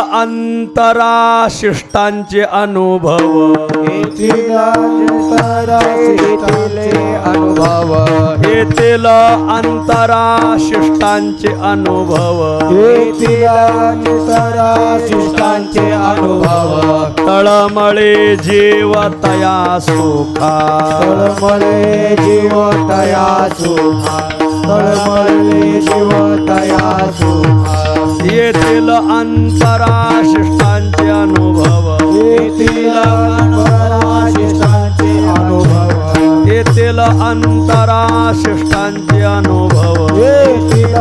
अंतराशिष्टांचे अनुभव येथील अनुभव येथील अंतराशिष्टांचे अनुभव येथील शिष्टांचे अनुभव तळमळे जीव तया सुखा तळमळे जीव तया सुखा तळमळे जीव तया सुखा येथील अंतराशिष्टांचे अनुभव येथील शिष्टांचे अनुभव येथील अंतराशिष्टांचे अनुभव येथील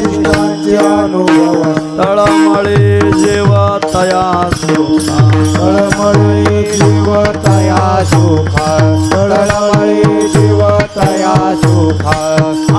शिष्टांचे अनुभव तळमळे जीव तया सुखा तळमळे जीव तया सुखा तळमळे जीव तया सुखा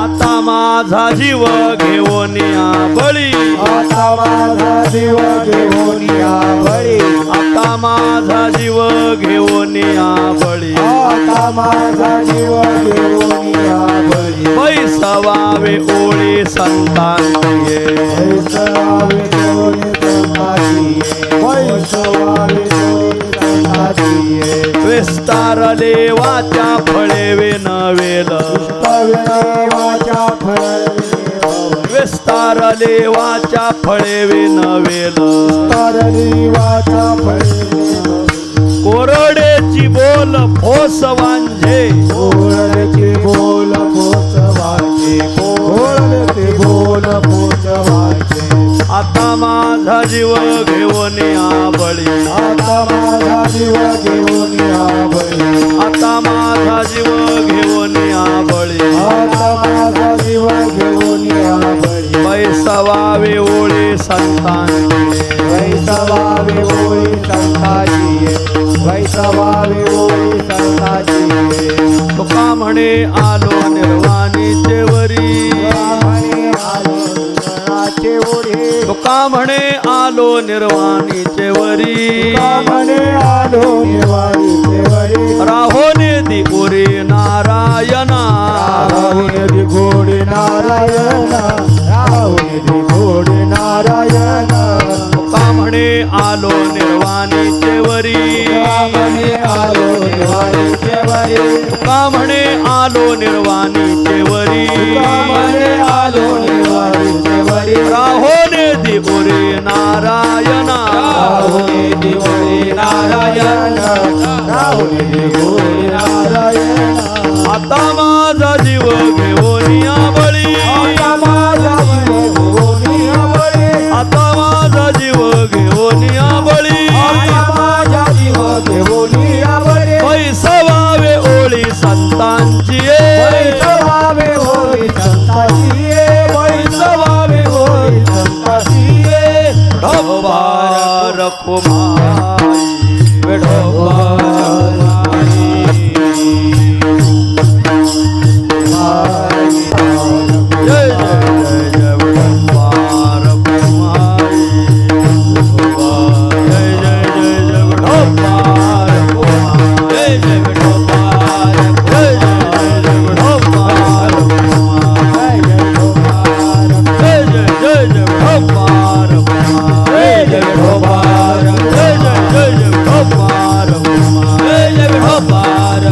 आता माझा जीव घेऊन या बळी आता माझा जीव घेऊन या बळी आता माझा जीव घेऊन या बळी आता माझा जीव घेऊन या बळी बैसवावे ओळी संतांचे वैसवावे दोन्ही संतांची वैसवावे दोन्ही संतांची विस्तारले वाच्या फळे विनवेल वाचा विस्तारले वाच्या फळे विनवेल फळली वाचा फळे कोरडेची बोल फोस वांझे ओळखी बोल पोचवाचे ओळखी बोल पोचवाचे आता माझा जीव घेऊन या बळी आता माझा जीव घेऊन या बळी आता माझा जीव घेऊन या बळी आता माझा जीव घेऊन या बळी बैसवावे ओळी संतांचे वैसवावे ओळी संताची वैसवावे ओळी संताची तुका म्हणे आलो निर्वाणीचे वरी तुका म्हणे आलो निर्वाणीचे वरी म्हणे आलो निवारीचे वरी राहोने दि उरे नारायणा राहुल घोडे नारायण राहुल घोडे नारायण तुका म्हणे आलो निर्वाणीचे वरी म्हणे आलो निवारीचे वरी तुका म्हणे आलो निर्वाणीचे वरी म्हणे आलो निवारीचे वरी राहोने दि उरे नारायणा राहुल घोडे नारायण राहुल घोडे नारायण आता माझा जीव घेऊन या बळी आता माझा जीव घेऊन या बळी आता माझा जीव घेऊन या बळी आता माझा जीव घेऊन या बळी पैसवावे ओळी संतांची वैसवावे होई संताची वैसवावे होई संताची ढोबार कुमाई जय जय जय जय ढोबार कुमाई जय जय जय जय ढोबार कुमाई जय जय ढोबार जय जय जय ढोबार कुमाई जय जय जय जय ढोबार कुमाई जय जय ढोबार जय जय जय जय ढोबार कुमाई जय जय ढोबार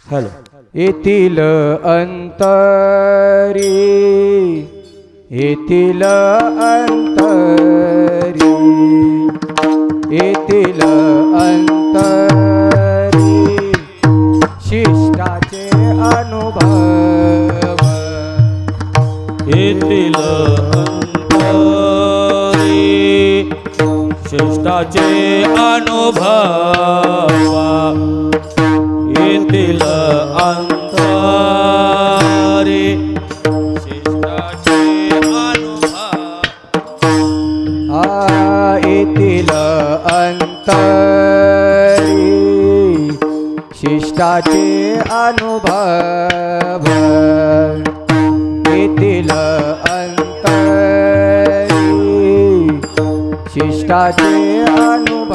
हॅलो येथील अंतरी येथील अंतरी येथील अंतरी शिष्टाचे अनुभव येथील अंतरी शिष्टाचे अनुभव येथील अंतरी शिष्टाचे अनुभव येथील अंतरी शिष्टाचे अनुभव येथील अंतरी शिष्टाचे अनुभव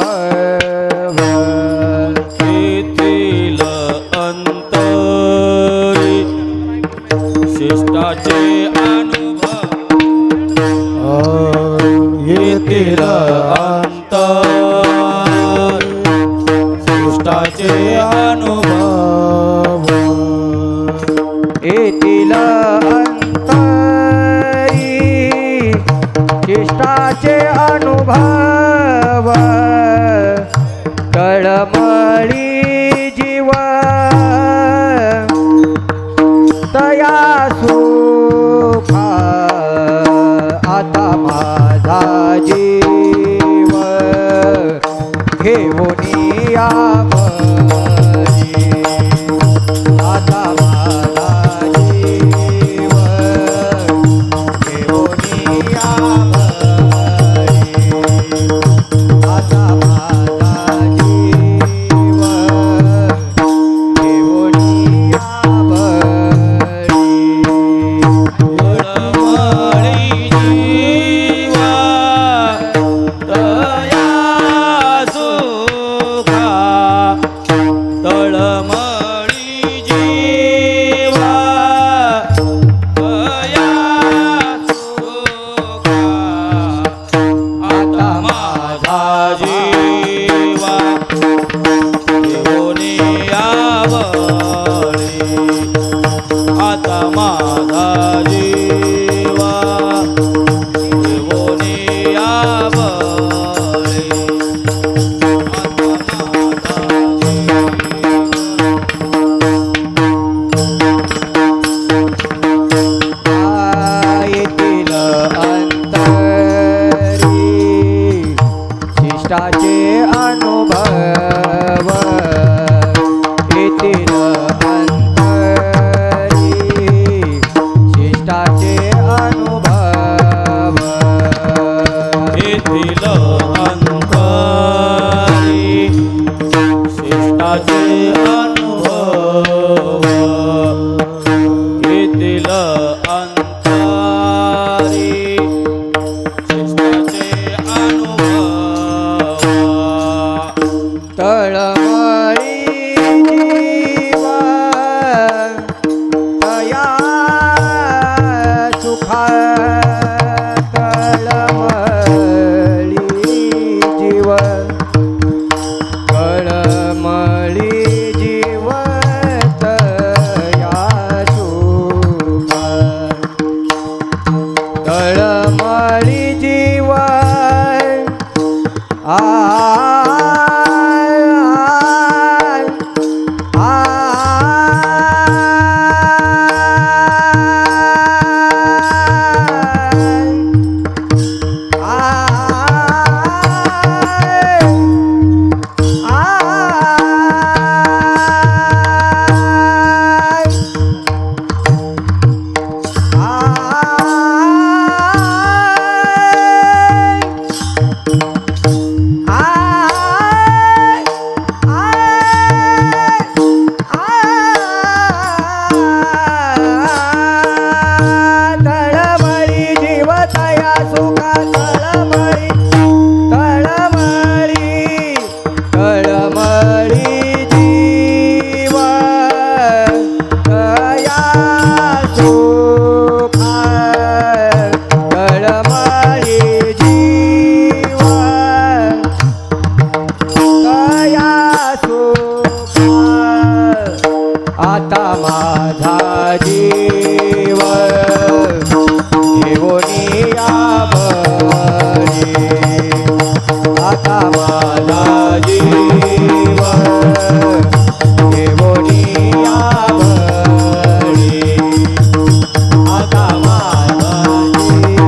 शिष्टाचे अनुभव येतील अंतरी शिष्टाचे अनुभव तळमळी जीव तया सुखा आता माझा जीव घेऊन यावरी आता माझा जीव घेऊन यावरी आता माझा जीव घेऊन यावरी तळमळी जीवा तया सुखा तळमळी जीवा तया सुखा आता माझा जीवा घेऊन यावरी आता माझा जीवा घेऊन यावरी आता माझा येतील अंतरी शिष्टाचे अनुभव येतील अंतरी शिष्टाचे अनुभव येथील अंतरी शिष्टाचे अनुभव येथील अंतरी शिष्टाचे अनुभव तळमळी जीवा तया सुखा तळमळी जीव तळमळी जीव तया सुखा तळमळी जीव तळमळी जीव तया सुखा तळमळी तळमळी तळमळी जीव तया सुखा तळमळी जीव तया सुखा आता माझा जीव घेऊन यावरी आता माझा जीव घेऊन यावरी आता माझा जीव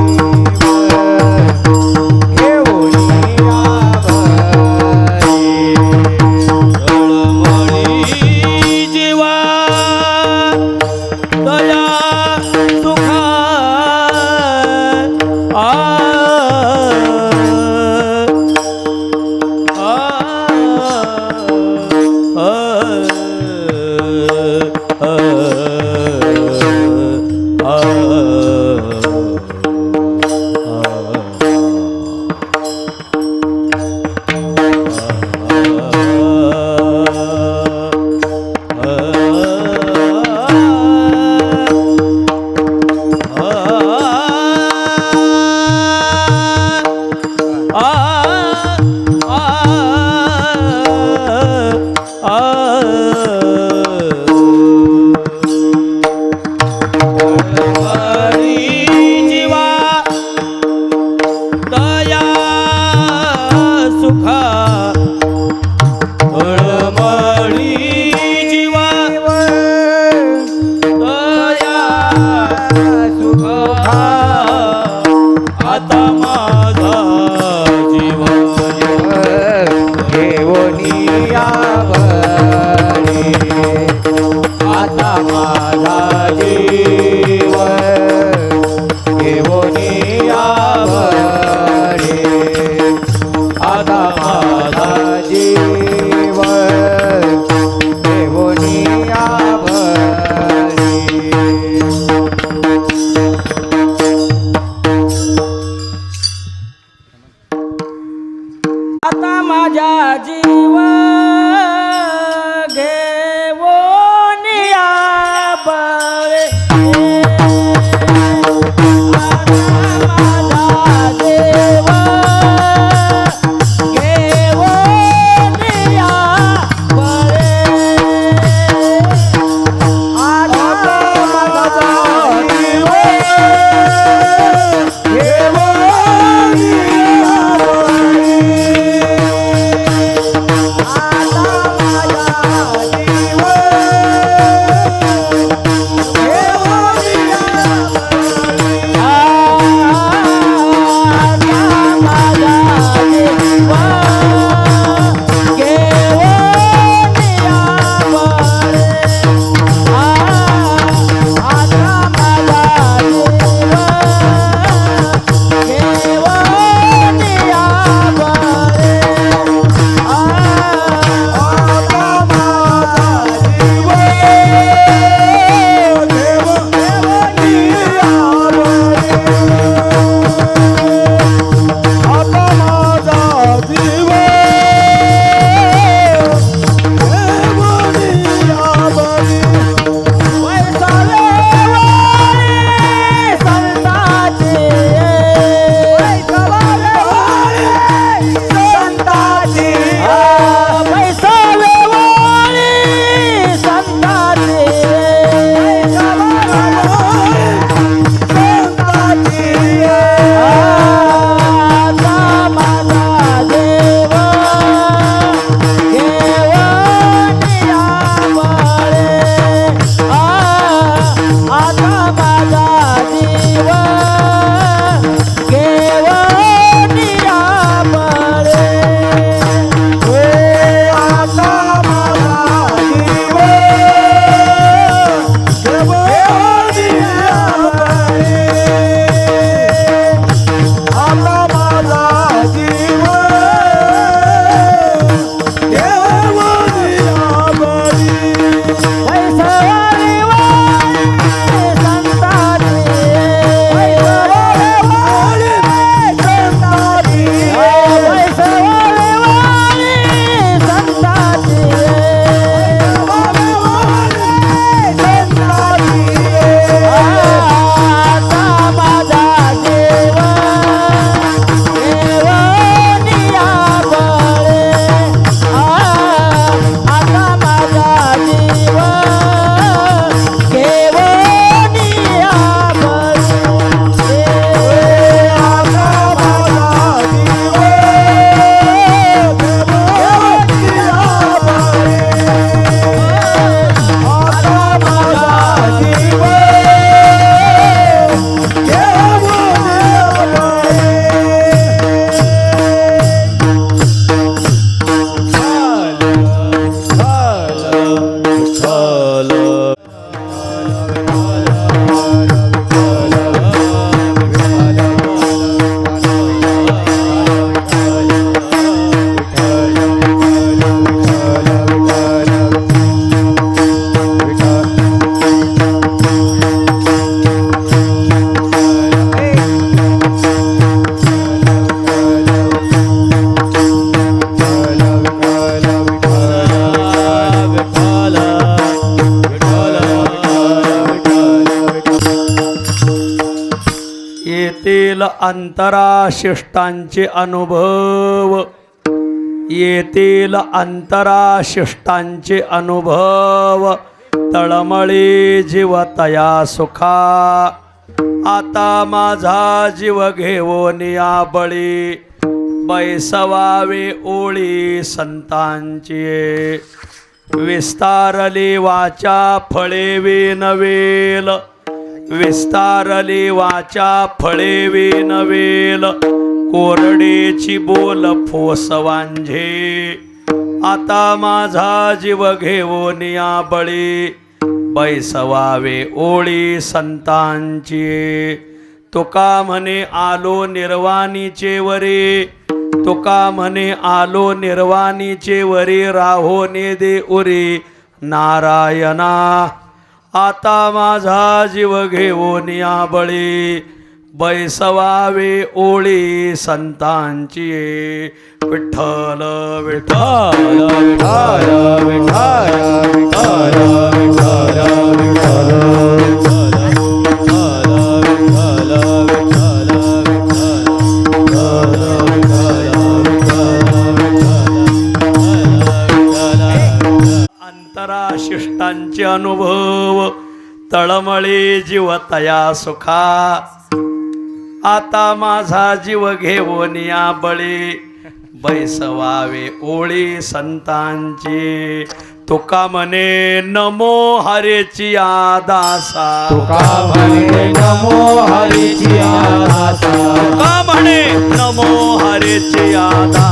घेऊन यावरी तळमळी जीवा तया सुखा जीवा दया सुखा तळमळी जीवा दया सुखा आता माझा जीव घेऊनिया बरे आता माझा जीव घेऊनिया बरे आता माझा जीव घेऊनिया बरे आता माझा जीव घेऊन या बरे आता माझा जीव घेऊन या बरे आता माझा जीव येतील अंतराशिष्टांचे अनुभव येतील अंतराशिष्टांचे अनुभव तळमळी जीव तया सुखा आता माझा जीव घेऊन या बळी बैसवावे ओळी संतांची विस्तारली वाचा फळे विनवेल विस्तारली वाचा फळे विनवेल कोरडेची बोल फोसवांझे आता माझा जीव घेऊन या बळी बैसवावे ओळी संतांची तुका म्हणे आलो निर्वाणीचे वरे तुका म्हणे आलो निर्वाणीचे वरी राहोने दे उरी नारायणा आता माझा जीव घेऊन या बळी बैसवावे ओळी संतांची विठ्ठल विठ्ठल विठ्ठल विठ्ठल अंतराशिष्टांचे अनुभव तळमळी जीव तया सुखा आता माझा जीव घेऊन या बळी बैसवावे ओळी संतांची तुका म्हणे नमो हरेची दासा तुका म्हणे नमो हरीची आदासा तुका म्हणे नमो हरेची दासा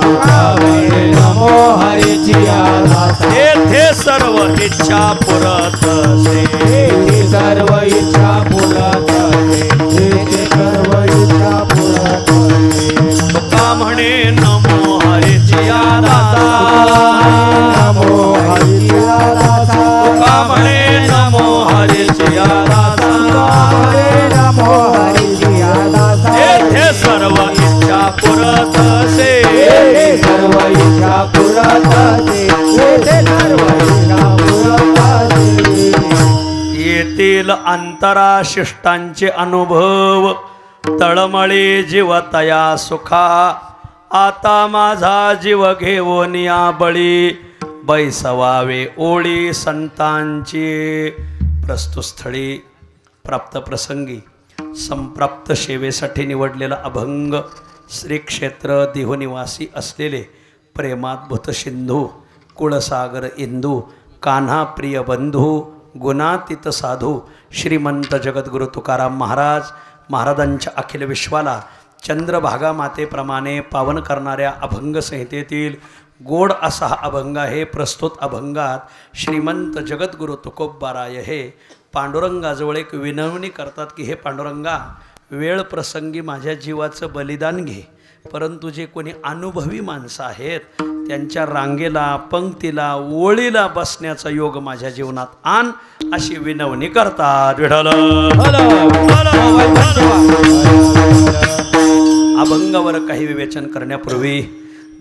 तुका म्हणे नमो हरीची आदासा येथे सर्व इच्छा पुरत से येथे सर्व इच्छा पुरत येथे सर्व इच्छा पुरत तुका म्हणे नमो हरेची दासा नमो हरीची आदासा तुका म्हणे नमो हरेची दासा नमो हरीची आदासा येथे सर्व इच्छा पुरत से येथे सर्व इच्छा पुरत येथे सर्व इच्छा पुरत येथील अंतराशिष्टांचे अनुभव तळमळी जीव तया सुखा आता माझा जीव घेऊन या बळी बैसवावे ओळी संतांची प्रस्तुतस्थळी प्राप्त प्रसंगी संप्राप्त सेवेसाठी निवडलेला अभंग श्री क्षेत्र देहनिवासी असलेले प्रेमाद्भुत सिंधू कुळसागर इंदू कान्हा प्रिय बंधू गुणातीत साधू श्रीमंत जगद्गुरु तुकाराम महाराजांच्या अखिल विश्वाला चंद्रभागा मातेप्रमाणे पावन करणाऱ्या अभंग संहितेतील गोड असा हा अभंग आहे. प्रस्तुत अभंगात श्रीमंत जगद्गुरु तुकोबाराय हे पांडुरंगाजवळ एक विनवणी करतात की हे पांडुरंगा, वेळ प्रसंगी माझ्या जीवाचं बलिदान घे, परंतु जे कोणी अनुभवी माणसं आहेत त्यांच्या रांगेला पंक्तीला ओळीला बसण्याचा योग माझ्या जीवनात आण अशी विनवणी करतात. विठ्ठल अभंगावर काही विवेचन करण्यापूर्वी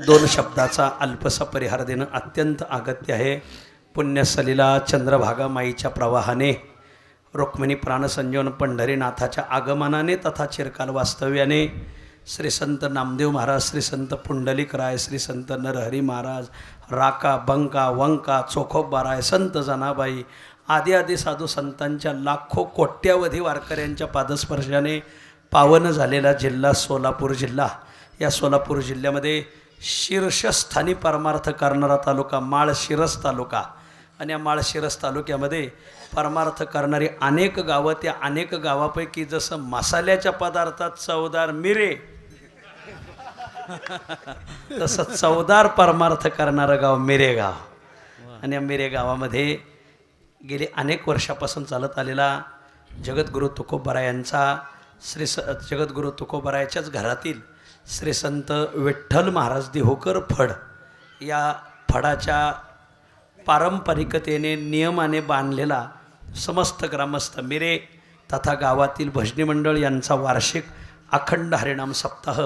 दोन शब्दाचा अल्पसा परिहार देणं अत्यंत अगत्य आहे. पुण्यसलीला चंद्रभागा माईच्या प्रवाहाने, रुक्मिणी प्राणसंजीवन पंढरीनाथाच्या आगमनाने तथा चिरकाल वास्तव्याने श्री संत नामदेव महाराज, श्री संत पुंडलिकराय, श्री संत नरहरी महाराज, राका बंका वंका चोखोबाराय, संत जनाबाई आदी साधू संतांच्या लाखो कोट्यावधी वारकऱ्यांच्या पादस्पर्शाने पावन झालेला जिल्हा सोलापूर जिल्हा. या सोलापूर जिल्ह्यामध्ये शीर्षस्थानी परमार्थ करणारा तालुका माळशिरस तालुका आणि या माळशिरस तालुक्यामध्ये परमार्थ करणारी अनेक गावं, त्या अनेक गावापैकी जसं मसाल्याच्या पदार्थात चवदार मिरे तसं चवदार परमार्थ करणारं गाव मिरे गाव. आणि या मिरे गावामध्ये गेली अनेक वर्षापासून चालत आलेला जगद्गुरु तुकोबारायांचा जगद्गुरु तुकोबारायाच्याच घरातील श्री संत विठ्ठल महाराज देहोकर फड या फडाच्या पारंपरिकतेने नियमाने बांधलेला समस्त ग्रामस्थ मिरे तथा गावातील भजनी मंडळ यांचा वार्षिक अखंड हरिनाम सप्ताह.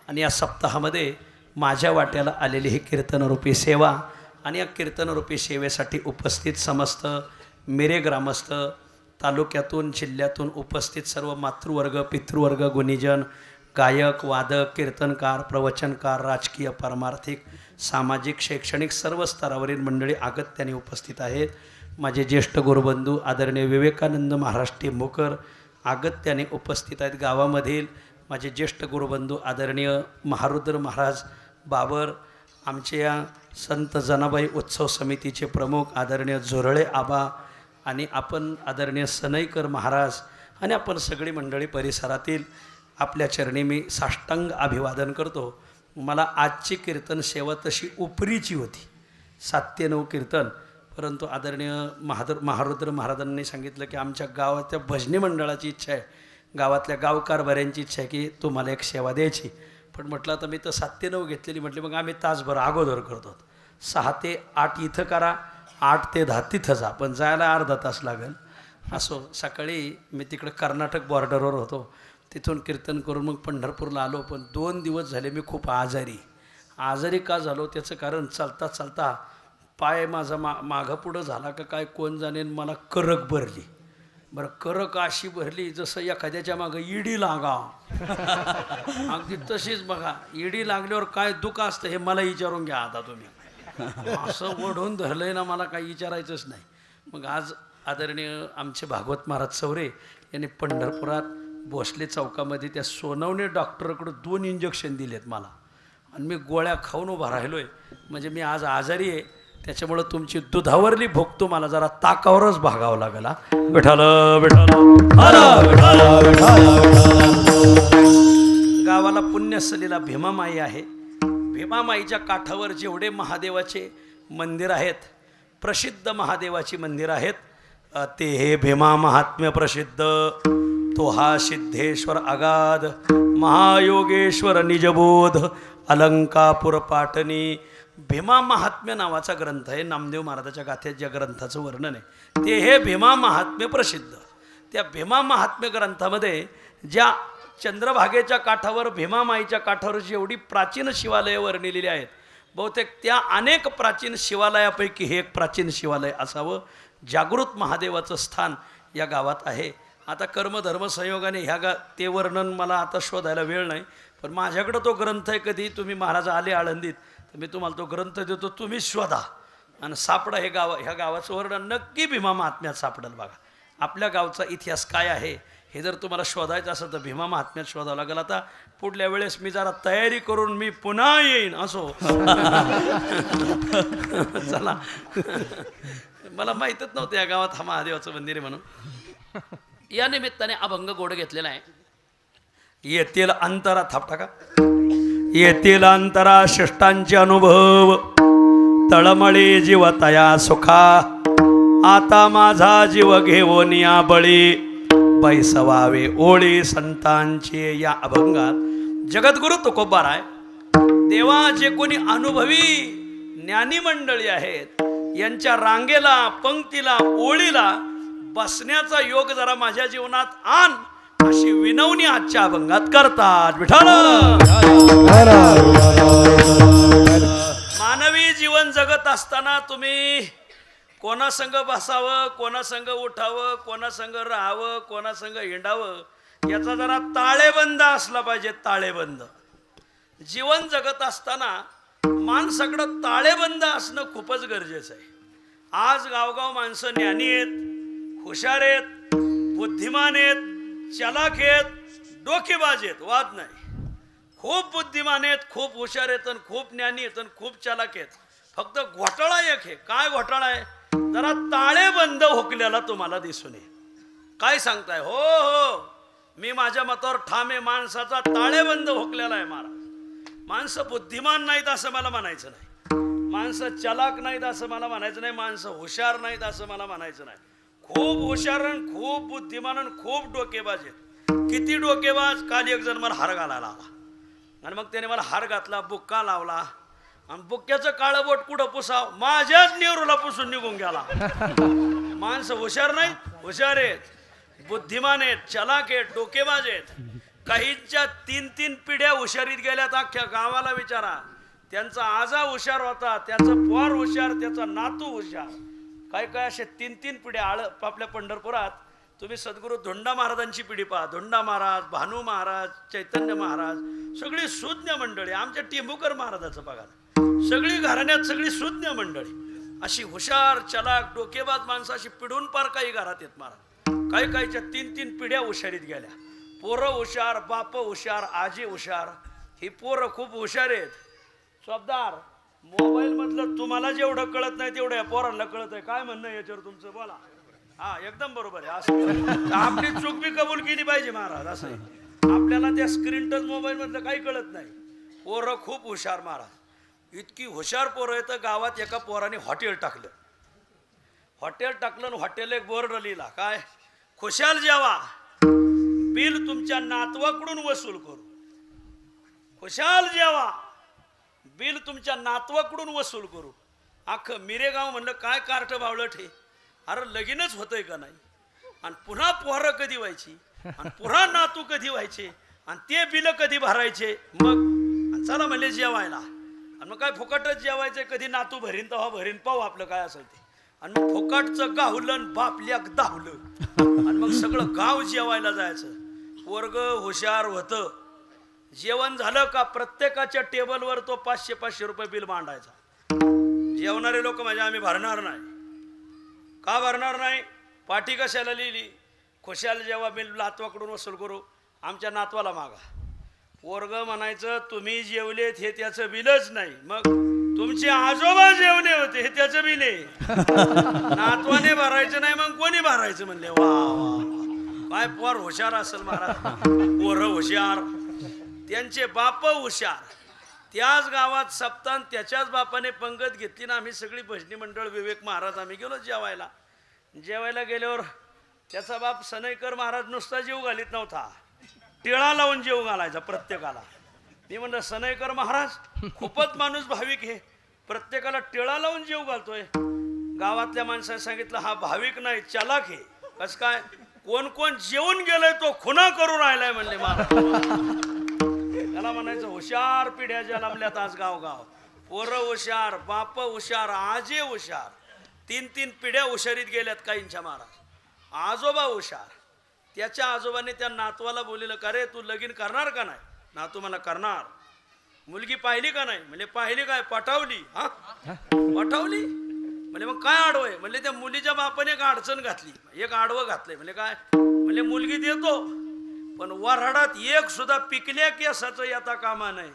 आणि या सप्ताहामध्ये माझ्या वाट्याला आलेली ही कीर्तनरूपी सेवा आणि या कीर्तनरूपी सेवेसाठी उपस्थित समस्त मिरे ग्रामस्थ, तालुक्यातून जिल्ह्यातून उपस्थित सर्व मातृवर्ग, पितृवर्ग, गुणीजन, गायक, वादक, कीर्तनकार, प्रवचनकार, राजकीय, पारमार्थिक, सामाजिक, शैक्षणिक सर्व स्तरावरील मंडळी अगत्याने उपस्थित आहेत. माझे ज्येष्ठ गुरुबंधू आदरणीय विवेकानंद महाराज टेंभुकर अगत्याने उपस्थित आहेत. गावामधील माझे ज्येष्ठ गुरुबंधू आदरणीय महारुद्र महाराज बाबर, आमचे या संत जनाबाई उत्सव समितीचे प्रमुख आदरणीय झोरळे आबा आणि आपण आदरणीय सनईकर महाराज आणि आपण सगळी मंडळी परिसरातील आपल्या चरणी मी साष्टांग अभिवादन करतो. मला आजची कीर्तन सेवा तशी उपरीची होती, 7 ते 9 कीर्तन, परंतु आदरणीय महारुद्र महाराजांनी सांगितलं की आमच्या गावाच्या भजनी मंडळाची इच्छा आहे, गावातल्या गावकारभाऱ्यांची इच्छा आहे की तुम्हाला एक सेवा द्यायची. पण म्हटलं आता मी तर 7 ते 9 घेतलेली, म्हटली मग आम्ही तासभर अगोदर करतो. 6 ते 8 इथं करा, 8 ते 10 तिथं जा, पण जायला अर्धा तास लागेल. असो, सकाळी मी तिकडं कर्नाटक बॉर्डरवर होतो, तिथून कीर्तन करून मग पंढरपूरला आलो. पण 2 दिवस झाले मी खूप आजारी का झालो त्याचं कारण, चालता चालता पाय माझा मागं पुढं झाला का काय कोण जाणे, मला करक भरली. बरं, करक अशी भरली जसं एखाद्याच्या मागं इडी लागा. अगदी तशीच बघा, इडी लागल्यावर काय दुःख असतं हे मला विचारून घ्या आता तुम्ही. असं ओढून धरलंय ना, मला काही विचारायचंच नाही. मग आज आदरणीय आमचे भागवत महाराज चौरे यांनी पंढरपुरात भोसले चौकामध्ये त्या सोनवणे डॉक्टरकडं 2 इंजेक्शन दिलेत मला, आणि मी गोळ्या खाऊन उभा राहिलोय. म्हणजे मी आज आजारी आहे, त्याच्यामुळं तुमची दुधावरली भूक तुम्हाला जरा ताकावरच भागावं लागेल. विठ्ठल विठ्ठल गावाला पुण्यस्थलीला भीमामाई आहे. भीमामाईच्या काठावर जेवढे महादेवाचे मंदिर आहेत, प्रसिद्ध महादेवाची मंदिर आहेत, ते हे भीमा महात्म्य प्रसिद्ध. तो हा सिद्धेश्वर अगाध, महायोगेश्वर निजबोध, अलंकापूर पाटणी. भीमा महात्म्य नावाचा ग्रंथ आहे, नामदेव महाराजाच्या गाथेत ज्या ग्रंथाचं वर्णन आहे ते हे भीमा महात्म्य प्रसिद्ध. त्या भीमा महात्म्य ग्रंथामध्ये ज्या चंद्रभागेच्या काठावर, भीमामाईच्या काठावर जेवढी प्राचीन शिवालयं वर्णिलेली आहेत, बहुतेक त्या अनेक प्राचीन शिवालयापैकी हे एक प्राचीन शिवालय असावं. जागृत महादेवाचं स्थान या गावात आहे. आता कर्मधर्म संयोगाने ते वर्णन मला आता शोधायला वेळ नाही, पण माझ्याकडं तो ग्रंथ आहे. कधी तुम्ही महाराज आले आळंदीत तर मी तुम्हाला तो ग्रंथ देतो, तुम्ही शोधा आणि सापडा. ह्या गावाचं वर्णन नक्की भीमा महात्म्यात सापडेल. बघा आपल्या गावचा इतिहास काय आहे हे जर तुम्हाला शोधायचं असेल तर भीमा महात्म्यात शोधावं लागेल. आता पुढल्या वेळेस मी जरा तयारी करून मी पुन्हा येईन. असो चला, मला माहीतच नव्हतं या गावात हा महादेवाचं मंदिर आहे म्हणून. या निमित्ताने अभंग गोड घेतलेला आहे. येतील अंतरा, थाप टाका, येतील अंतरा शिष्टांचे अनुभव, तळमळी जीव तया सुखा, आता माझा जीव घेऊन या बळी, बैसवावे ओळी संतांचे. या अभंगात जगद्गुरु तुकोबाराय, देवा जे कोणी अनुभवी ज्ञानी मंडळी आहेत यांच्या रांगेला, पंक्तीला, ओळीला बसण्याचा योग जरा माझ्या जीवनात आण, अशी विनवणी आजच्या अभंगात करतात. विठ्ठल मानवी जीवन जगत असताना तुम्ही कोणासंग बसावं, कोणासंग उठावं, कोणासंग राहावं, कोणासंग हिंडावं, याचा जरा ताळेबंद असला पाहिजे. ताळेबंद जीवन जगत असताना माणसाकडं ताळेबंद असणं खूपच गरजेचं आहे. आज गावगाव माणसं ज्ञानी आहेत, हुशार आहेत, बुद्धिमान आहेत, चलाक आहेत, डोकेबाज आहेत, वाद नाही. खूप बुद्धिमान आहेत, खूप हुशार आहेत, खूप ज्ञानी आहेत, खूप चलाक आहेत. फक्त घोटाळा एक आहे. काय घोटाळा आहे? जरा ताळेबंद हुकलेला तुम्हाला दिसून येईल. काय सांगताय? हो हो, मी माझ्या मतावर ठाम आहे, माणसाचा ताळेबंद हुकलेला आहे. माणसं बुद्धिमान नाहीत असं मला म्हणायचं नाही, माणसं चलाक नाहीत असं मला म्हणायचं नाही, माणसं हुशार नाहीत असं मला म्हणायचं नाही. खूप हुशार, खूप बुद्धिमान, खूप डोकेबाज आहेत. किती डोकेबाज? काल एक जण मला हार घालायला आला आणि मग त्याने मला हार घातला, बुक्का लावला आणि बुक्क्याचं काळं बोट कुठं पुसाव, माझ्याच नेहरूला पुसून निघून गेला. माणसं हुशार नाहीत, हुशार आहेत, बुद्धिमान आहेत, चलाक आहेत, डोकेबाज आहेत. काहींच्या 3-3 पिढ्या हुशारीत गेल्यात. अख्ख्या गावाला विचारा, त्यांचा आजा हुशार होता, त्याचं पोर हुशार, त्याचा नातू हुशार. काय काय असे 3-3 पिढ्या आपल्या पंढरपुरात तुम्ही सद्गुरू धोंडा महाराजांची पिढी पहा. धोंडा महाराज, भानू महाराज, चैतन्य महाराज, सगळी सुज्ञ मंडळी. आमच्या टेंभुकर महाराजाचं बघा, सगळी घराण्यात सगळी सुज्ञ मंडळी, अशी हुशार चलाक डोकेबाज माणसं अशी पिढून पार काही घरात येत महाराज. काही काहीच्या 3-3 पिढ्या हुशारीत गेल्या. पोरं हुशार, बाप हुशार, आजी हुशार. ही पोरं खूप हुशार आहेत. स्वबदार, मोबाईल मधलं तुम्हाला जेवढं कळत नाही तेवढं या पोरांना कळत आहे. काय म्हणणं याच्यावर तुमचं, बोला. हा, एकदम बरोबर आहे. असं आपली चूक बी कबूल केली पाहिजे महाराज. असं आहे, आपल्याला त्या स्क्रीन टच मोबाईल मधलं काही कळत नाही. पोरं खूप हुशार महाराज. इतकी हुशार पोरं आहे तर गावात एका पोराने हॉटेल टाकलं आणि हॉटेल एक बोर्ड लिहिला, काय, खुशाल जेवा, बिल तुमच्या नातवाकडून वसूल करू. खुशाल जेवा, बिल तुमच्या नातवाकडून वसूल करू. अख्खं मिरेगाव म्हणलं काय कार्ट बावळट हे, अरे लगीनच होतंय का नाही, आणि पुन्हा पोरं कधी व्हायची, आणि पुन्हा नातू कधी व्हायचे, आणि ते बिल कधी भरायचे. मग चला म्हणले जेवायला, आणि मग काय फुकटच जेवायचं, कधी नातू भरीन तेव्हा भरीन, पाहू आपलं काय असेल ते. आणि मग फुकटचं गावलं, बापल्याक धावलं, आणि मग सगळं गाव जेवायला जायचं. वर्ग हुशार होतं. जेवण झालं का प्रत्येकाच्या टेबलवर तो 500-500 रुपये बिल मांडायचा. जेवणारे लोक म्हणजे आम्ही भरणार नाही. का भरणार नाही? पाठी कशाला लिहिली, खुशाल जेव्हा बिल नातवाकडून वसूल करू, आमच्या नातवाला मागा. वर्ग म्हणायचं तुम्ही जेवलेत हे त्याचं बिलच नाही, मग तुमचे आजोबा जेवले होते हे त्याचं बिल आहे. नातवाने भरायचं नाही, मग कोणी भरायचं म्हणले. वा वा, काय पोर हुशार असेल महाराज. पोरं हुशार, त्यांचे बाप हुशार. त्याच गावात सप्तान त्याच्याच बापाने पंगत घेतली ना. आम्ही सगळी भजनी मंडळ, विवेक महाराज, आम्ही गेलो जेवायला. जेवायला गेल्यावर त्याचा बाप सनईकर महाराज नुसता जेव घालीत नव्हता, टिळा लावून जेव घालायचा प्रत्येकाला. मी म्हणलं सनईकर महाराज खूपच माणूस भाविक हे, प्रत्येकाला टिळा लावून जेव घालतोय. गावातल्या माणसाने सांगितलं हा भाविक नाही चलाक हे. कस काय? कोण कोण जेवून गेलंय तो खुना करू राहिलाय म्हणले महाराज. त्याला म्हणायचं हुशार पिढ्या जन्मल्यात आज गावगाव. पोरं हुशार, बाप हुशार, आजे हुशार. 3-3 पिढ्या हुशारीत गेल्यात काहींच्या महाराज. आजोबा हुशार. त्याच्या आजोबाने त्या नातवाला बोललेलं, का रे तू लगीन करणार का नाही? नातू मला करणार. मुलगी पाहिली का नाही? म्हणजे पाहिली काय? पटावली. हा पटावली म्हणजे मग काय आडवं आहे? म्हणजे त्या मुलीच्या बापाने एक अडचण घातली, एक आडवं घातलंय. म्हणजे काय? म्हणजे मुलगी देतो पण वऱ्हाडात एक सुद्धा पिकल्या केसाचं येता कामा नाही.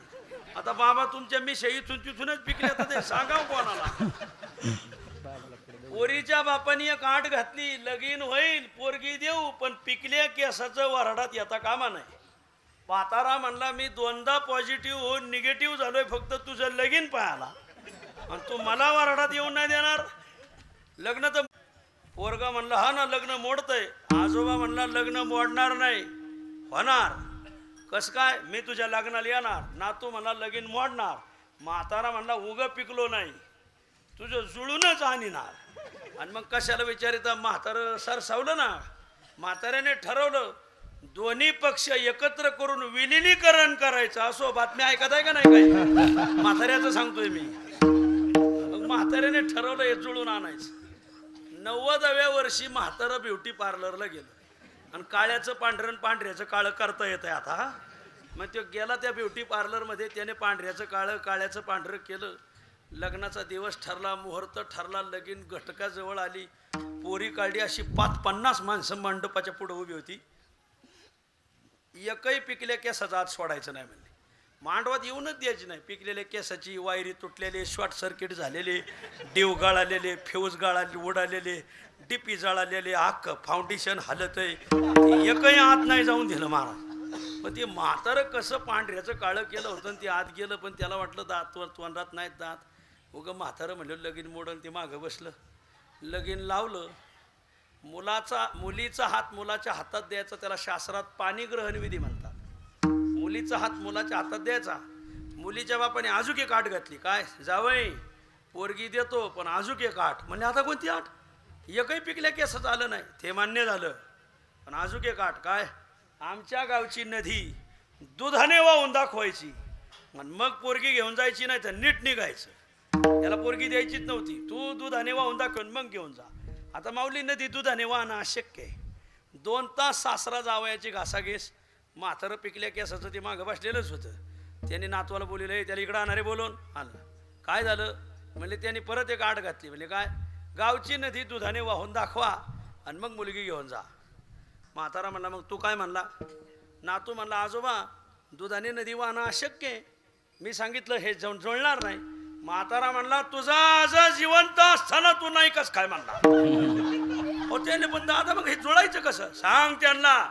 आता बाबा तुमच्या मी इथून तिथूनच पिकल्या तर ते सांगाव कोणाला. पोरीच्या बापाने एक आट घातली, लगीन होईल, पोरगी देऊ, पण पिकल्या केसाचं वऱ्हाडात येता कामा नाही. म्हातारा म्हणला मी 2दा पॉझिटिव्ह होऊन निगेटिव्ह झालोय, फक्त तुझं लगीन पाहायला, आणि तू मला वऱ्हाडात येऊन नाही देणार. लग्न तर पोरगा म्हणला हा ना लग्न मोडतंय. आजोबा म्हणला लग्न मोडणार नाही, होणार. कस काय? मी तुझ्या लग्नाला येणार. नातू म्हणला लगीन मोडणार. म्हातारा म्हणला उगं पिकलो नाही, तुझं जुळूनच आणणार. आणि मग कशाला विचारिता? म्हातारं सरसावलं ना. म्हाताऱ्याने ठरवलं दोन्ही पक्ष एकत्र करून विलिनीकरण करायचं. असो बातम्या ऐकत आहे का नाही? काय म्हाताऱ्याचं सांगतोय मी. मग म्हाताऱ्याने ठरवलं हे जुळून आणायचं. 90व्या वर्षी म्हातारं ब्युटी पार्लरला गेलं, आणि काळ्याचं पांढरं पांढऱ्याचं काळं करता येत आहे आता. मग तो गेला त्या ब्युटी पार्लरमध्ये, त्याने पांढऱ्याचं काळं काळ्याचं पांढरं केलं. लग्नाचा दिवस ठरला, मुहूर्त ठरला, लगीन घटकाजवळ आली. पोरी काढली, अशी 50 माणसं मंडपाच्या पुढे उभी होती. एकही पिकल्या केसाचा आत सोडायचं नाही म्हणले. मांडवात येऊनच द्यायची नाही. पिकलेल्या केसाची वायरी तुटलेले, शॉर्ट सर्किट झालेले, देव गळालेले, फ्यूज गळाले उडालेले, डीपी जळालेले, आख फाउंडेशन हलत आहे, एकही आत नाही जाऊन दिलं महाराज. पण ते म्हातारं कसं पांढऱ्याचं काळं केलं होतं, आणि ते आत गेलं, पण त्याला वाटलं दातवर तोंडात नाहीत दात. उगं म्हातारं म्हणलं लगीन मोडून ते मागं बसलं. लगीन लावलं. मुलीचा हात मुलाच्या हातात द्यायचा, त्याला शास्त्रात पाणीग्रहण विधी म्हणतात. मुलीचा हात मुलाच्या हातात द्यायचा. मुलीच्या बापाने आजूक एक आठ घातली. काय जावई पोरगी देतो पण आजूक एक आठ. म्हणजे आता कोणती आठ? एकही पिकल्या केसाचं आलं नाही, ते मान्य झालं, पण आजूक एक आठ. काय? आमच्या गावची नदी दुधाने वाहून दाखवायची, मग पोरगी घेऊन जायची, नाही तर नीट निघायचं. त्याला पोरगी द्यायचीच नव्हती. तू दुधाने वाहून दाखवून मग घेऊन जा. आता माऊली नदी दुधाने वाहणं अशक्य आहे. 2 तास सासरा जावयाची घासाघीस. म्हातारं पिकल्या केसाचं ते मागं बसलेलंच होतं. त्यांनी नातवाला बोलले, त्याला इकडं आणणारे बोलून आणलं. काय झालं म्हणजे त्यांनी परत एक आड घातली. म्हणजे काय, गावची नदी दुधाने वाहून दाखवा आणि मग मुलगी घेऊन जा. म्हातारा म्हणला, मग तू काय म्हणला? नातू म्हणला, आजोबा दुधाने नदी वाहणं अशक्य आहे. मी सांगितलं हे जुळणार नाही. म्हातारा म्हणला, तुझा आज जिवंत असताना तू नाही कस काय म्हणला? हो त्याने पण दादा मग हे जुळायचं कसं? सांग त्यांना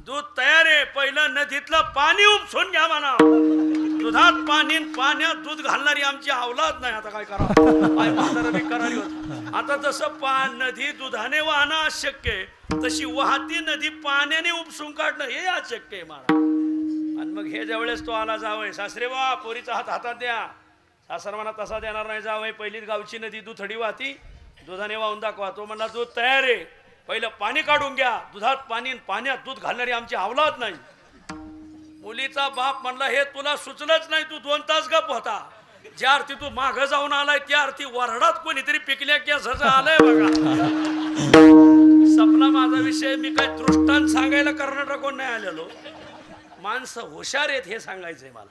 दूध तयार आहे, पहिलं नदीतलं पाणी उपसून घ्या म्हणा. दुधात पाणी, पाण्यात दूध घालणारी आमची अवलाद नाही. आता काय करावं? काय म्हातारा बी करारी होत. आता जसं नदी दुधाने वाहणं अशक्य आहे, तशी वाहती नदी पाण्याने उपसून काढणं हे अशक्य आहे मला. आणि मग हे ज्यावेळेस तो आला, जावय सासरे बा पोरीचा हात हातात द्या. सासर म्हणा तसा देणार नाही. जावय पहिलीच गावची नदी दुथडी वाहती, दुधाने वाहून दाखवा. तो म्हणला, दूध तयार आहे, पहिलं पाणी काढून घ्या. दुधात पाणी, पाण्यात दूध घालणारी आमची अवलाद नाही. मुलीचा बाप म्हणला, हे तुला सुचलंच नाही, तू 2 तास गप होता. ज्या अर्थी तू मागं जाऊन आलाय त्या अर्थी वरडात कोणीतरी पिकल्या केसाचं आलंय बघा. सपना माझा विषय. मी काय दृष्टांत सांगायला कर्नाटकहून नाही आलेलो. माणसं हुशार आहेत हे सांगायचंय मला.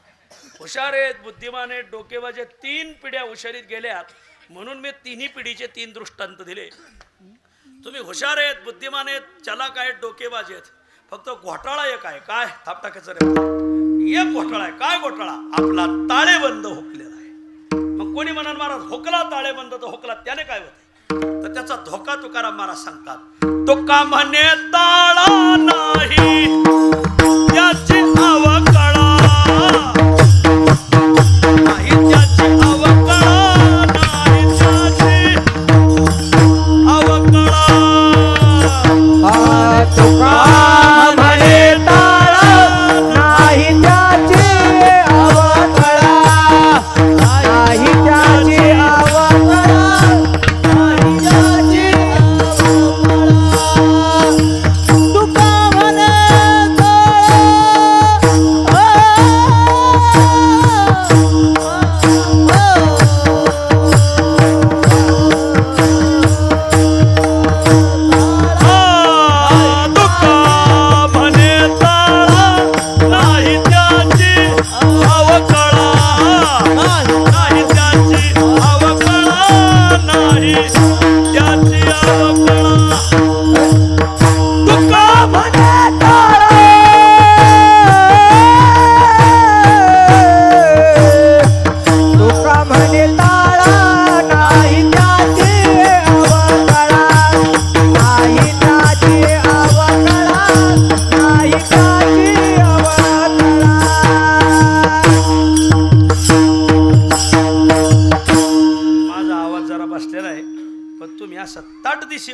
हुशार आहेत, बुद्धिमान आहेत, डोकेबाज आहेत. 3 पिढ्या हुशारीत गेल्यात म्हणून मी 3ही पिढीचे 3 दृष्टांत दिले. तुम्ही हुशार आहेत, बुद्धिमान आहेत, चलाक आहेत, डोकेबाज आहेत. फक्त घोटाळा एक आहे. काय? थापटाकाचं रे, एक घोटाळा आहे. काय घोटाळा? आपला ताळेबंद हुकलेला आहे. मग कोणी म्हणाल महाराज हुकला ताळेबंद तर हुकला, त्याने काय होते? तर त्याचा धोका तुकाराम महाराज सांगतात. तो का म्हणे ताळा नाही त्याची अवकळा, नाही त्याची अवकळा, नाही त्याची अवकळा. तुका म्हणे ताळा नाही त्याची अवकळा, नाही त्याची अवकळा, नाही त्याची अवकळा. तुका म्हणे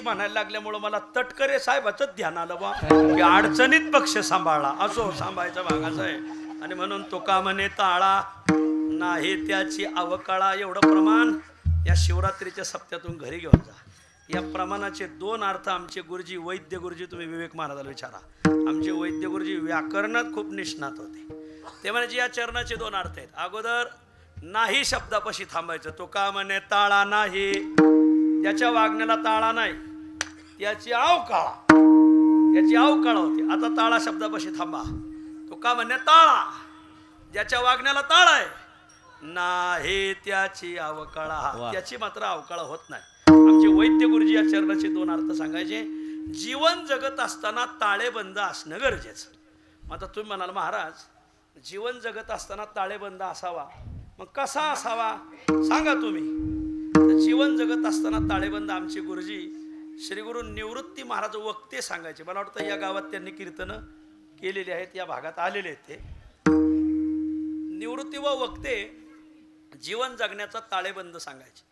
म्हणायला लागल्यामुळं मला तटकरे साहेबाचं ध्यान आलं बा की अडचणीत पक्ष सांभाळला. असो, सांभाळायचा भागाचा आहे. आणि म्हणून तो का म्हणे ताळा नाही त्याची अवकळा. एवढं प्रमाण या शिवरात्रीच्या सप्त्यातून घरी घेऊन जा. या प्रमाणाचे 2 अर्थ आमचे गुरुजी, वैद्य गुरुजी, तुम्ही विवेक महाराजाला विचारा. आमचे वैद्य गुरुजी व्याकरणात खूप निष्णात होते. ते म्हणजे या चरणाचे 2 अर्थ आहेत. अगोदर नाही शब्दापाशी थांबायचं. तो का म्हणे ताळा नाही, ज्याच्या वागण्याला ताळा नाही त्याची अवकाळा, याची अवकाळा होती. आता ताळा शब्दापाशी थांबा. तो का म्हणे ताळा, ज्याच्या वागण्याला ताळा आहे, नाही त्याची अवकाळा, त्याची मात्र अवकाळा होत नाही. आमचे वैद्य गुरुजी या चरणाचे 2 अर्थ सांगायचे. जीवन जगत असताना ताळेबंद असणं गरजेचं. मग आता तुम्ही म्हणाल महाराज जीवन जगत असताना ताळेबंद असावा, मग कसा असावा सांगा तुम्ही. तर जीवन जगत असताना ताळेबंद आमचे गुरुजी श्री गुरु निवृत्ती महाराज वक्ते सांगायचे. मला वाटतं या गावात त्यांनी कीर्तनं केलेली आहेत, या भागात आलेले आहेत. ते निवृत्ती व वक्ते जीवन जगण्याचा ताळेबंद सांगायचे.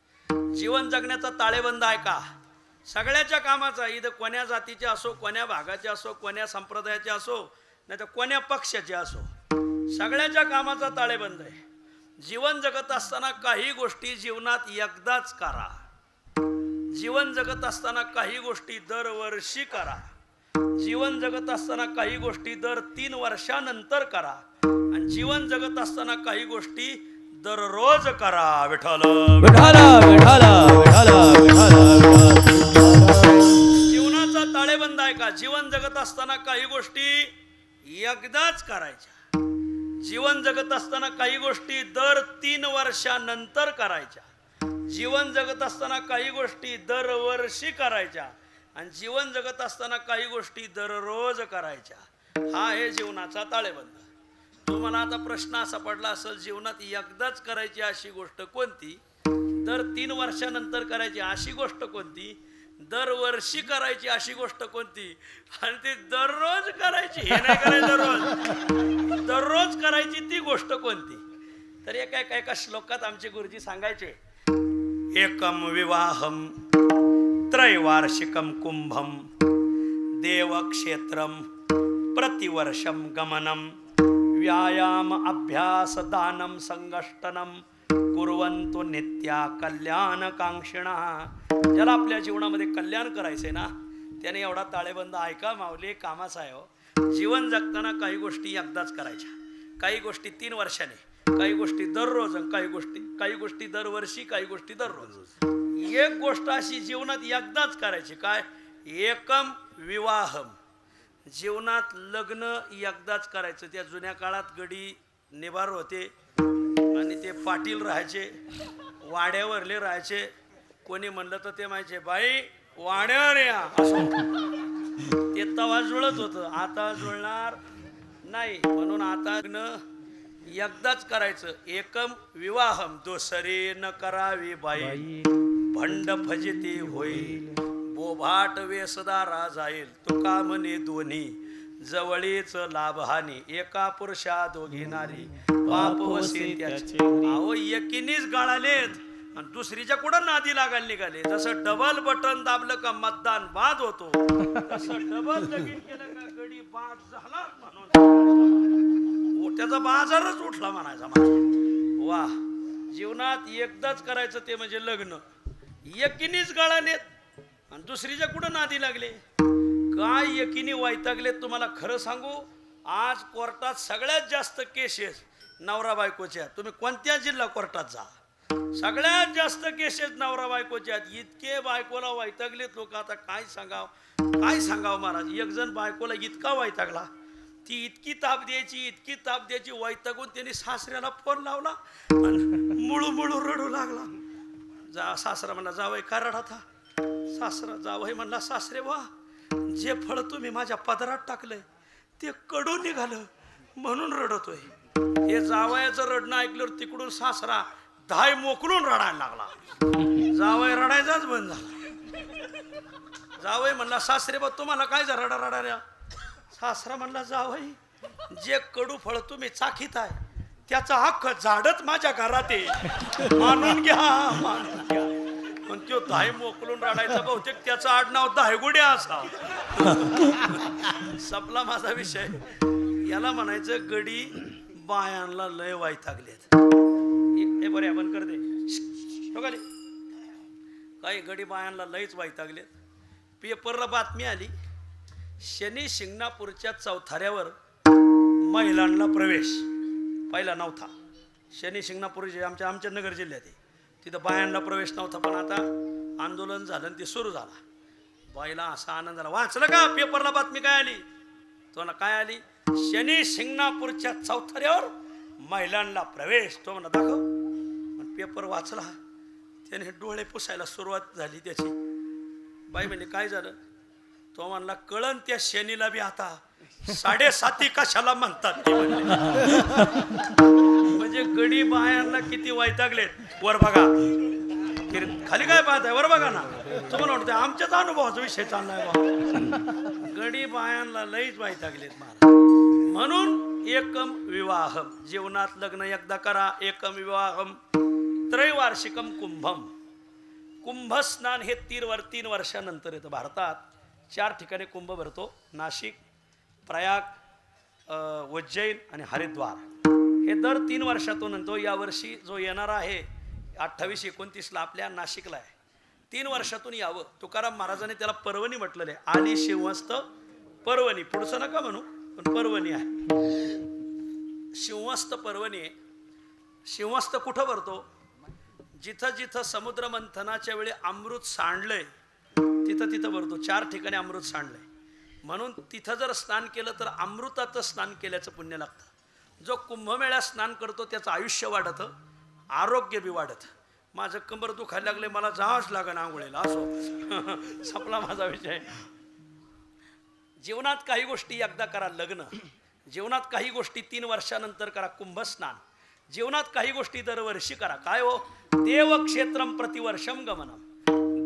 जीवन जगण्याचा ताळेबंद आहे का? सगळ्याच्या कामाचा, इथं कोण्या जातीचे असो, कोण्या भागाचे असो, कोण्या संप्रदायाचे असो, नाही तर कोण्या पक्षाचे असो, सगळ्याच्या कामाचा ताळेबंद आहे. जीवन जगत असताना काही गोष्टी जीवनात एकदाच करा. जीवन जगत असताना काही गोष्टी दरवर्षी करा. जीवन जगत असताना काही गोष्टी दर 3 वर्षानंतर करा. आणि जीवन जगत असताना काही गोष्टी दररोज करा. विठ्ठल विठ्ठल विठ्ठल विठ्ठल विठ्ठल. जीवनाचा ताळेबंद आहे का? जीवन जगत असताना काही गोष्टी एकदाच करायच्या. जीवन जगत असताना काही गोष्टी दर 3 वर्षानंतर करायच्या. जीवन जगत असताना काही गोष्टी दरवर्षी करायच्या आणि जीवन जगत असताना काही गोष्टी दररोज करायच्या. हा आहे जीवनाचा ताळेबंद. तुम्हाला आता प्रश्न असा पडला असेल, जीवनात एकदाच करायची अशी गोष्ट कोणती, दर 3 वर्षानंतर करायची अशी गोष्ट कोणती, दरवर्षी करायची अशी गोष्ट कोणती, आणि ती दररोज करायची, हे नाही करायचं दररोज करायची ती गोष्ट कोणती. तर एका श्लोकात आमचे गुरुजी सांगायचे, एकम विवाहम त्रैवार्षिकम कुंभम देवक्षेत्रम प्रतिवर्षम गमनम व्यायाम अभ्यास दानम संगष्टनम कुर्वंतो नित्या कल्याणकांक्षिणा. ज्याला आपल्या जीवनामध्ये कल्याण करायचंय ना, त्याने एवढा ताळेबंद ऐका माऊली, कामाचा आहे हो. जीवन जगताना काही गोष्टी एकदाच करायच्या, काही गोष्टी 3 वर्षाने, काही गोष्टी दररोज, काही गोष्टी दरवर्षी, काही गोष्टी दररोज. एक गोष्ट अशी जीवनात एकदाच करायची, काय, एकम विवाहम. जीवनात लग्न एकदाच करायचं. त्या जुन्या काळात गडी निभार होते आणि ते पाटील राहायचे, वाड्यावरले राहायचे. कोणी म्हणलं तर ते माहिती, बाई वाड्यावर या, असं ते तवा जुळत होतं. आता जुळणार नाही, म्हणून आता लग्न एकदाच करायचं. एकम विवाहम, दुसरे न करावी बाई, भंड फजिती होईल, बोभाट वेसदारा जाईल, तुका म्हणे दोन्ही जवळीच लाभहानी, एका पुरुषा दोघी नारी पाप वसे त्याचे. अहो एकीनीच गळालेत आणि दुसरीच्या कुठं नादी लागायला निघाले. जसं डबल बटन दाबलं का मतदान बाद होतो, तसं डबल लगीन केलं का गडी बाद झाला म्हणून त्याचा बाजारच उठला म्हणायचा माझा. वा, जीवनात एकदाच करायचं ते म्हणजे लग्न. एकीनीच गळालेत आणि दुसरीच्या कुठं नादी लागले. काय एकीने वैतागलेत तुम्हाला खरं सांगू, आज कोर्टात सगळ्यात जास्त केसेस नवरा बायकोच्या. तुम्ही कोणत्या जिल्हा कोर्टात जा, सगळ्यात जास्त केसेस नवरा बायकोच्या. इतके बायकोला वैतागलेत लोक. आता काय सांगाव महाराज. एक जण बायकोला इतका वैतागला, ती इतकी ताप द्यायची वैतागून त्यांनी सासऱ्याला फोन लावला आणि मुळू रडू लागला. सासरा म्हणला, जावई का रडा. सासरा जावई म्हणला, सासरे वा, जे फळ तुम्ही माझ्या पदरात टाकलंय ते कडू निघालं म्हणून रडतोय. हे जावयाचं रडणं ऐकल्यावर तिकडून सासरा धाय मोकलून रडायला लागला. जावई रडायचाच बंद झाला. जावई म्हणला, सासरे बा तुम्हाला काय जा रडा. सासरा म्हणला, जावई जे कडू फळ तुम्ही चाखीत आहे त्याचा हक्क झाडच माझ्या घरात आहे, मानून घ्या. पण तो धाय मोकलून रडायचा, बहुतेक त्याचं आडनाव धायगुड्या असा. सपला माझा विषय. याला म्हणायचं गडी बायांना लय वैतागलेत. हे बरे आपण करते काही गडी बायांना लयच वैतागलेत. पेपरला बातमी आली, शनी शिंगणापूरच्या चौथाऱ्यावर महिलांना प्रवेश पहिला नव्हता. शनी शिंगणापूर जे आमच्या नगर जिल्ह्यात आहे, तिथं बायांना प्रवेश नव्हता. पण आता आंदोलन झालं आणि ते सुरू झाला. बाईला असा आनंद झाला. वाचलं का पेपरला बातमी काय आली? तो ना काय आली, शनी शिंगणापूरच्या चौथऱ्यावर महिलांना प्रवेश. तो म्हणा दाखव. पण पेपर वाचला, त्याने डोळे पुसायला सुरुवात झाली त्याची. बाई म्हणजे काय झालं? तो म्हणला, कळण त्या शनीला बी आता 7:30 कशाला म्हणतात ते म्हणजे गडी बायांना किती वैतागलेत. वर बघा, खाली काय पाहताय, वर बघा ना. तुम्हाला वाटतं आमच्याच अनुभवाचा विषय चाललाय बा. गडी बायांना लईच वैतागलेत महाराज. म्हणून एकम विवाहम, जीवनात लग्न एकदा करा. एकम विवाहम त्रैवार्षिकम कुंभम. कुंभस्नान हे 3 वर्षानंतर येतं. भारतात 4 ठिकाणी कुंभ भरतो, नाशिक, प्रयाग, उज्जैन आणि हरिद्वार. हे दर 3 वर्षातून म्हणतो. यावर्षी जो येणार आहे 28-29 आपल्या नाशिकला आहे. 3 वर्षातून यावं. तुकाराम महाराजांनी त्याला पर्वणी म्हटलेलं आहे. आली शिवस्त पर्वणी, पुढचं नका म्हणू, पण पर्वणी आहे. शिवस्त पर्वणी आहे. शिवस्त कुठं भरतो? जिथं जिथं समुद्र मंथनाच्या वेळी अमृत सांडलंय तिथं भरतो. 4 ठिकाणी अमृत सांडलंय. म्हणून तिथं जर स्नान केलं तर अमृताचं स्नान केल्याचं पुण्य लागतं. जो कुंभमेळ्यात स्नान करतो त्याचं आयुष्य वाढतं, आरोग्य बी वाढतं. माझं कंबर दुखायला लागले, मला जावंच लागेल आंघोळीला, असो संपला माझा विषय. जीवनात काही गोष्टी एकदा करा, लग्न. जीवनात काही गोष्टी 3 वर्षानंतर करा, कुंभस्नान. जीवनात काही गोष्टी दरवर्षी करा. काय हो? देवक्षेत्रम प्रतिवर्षम गमनम.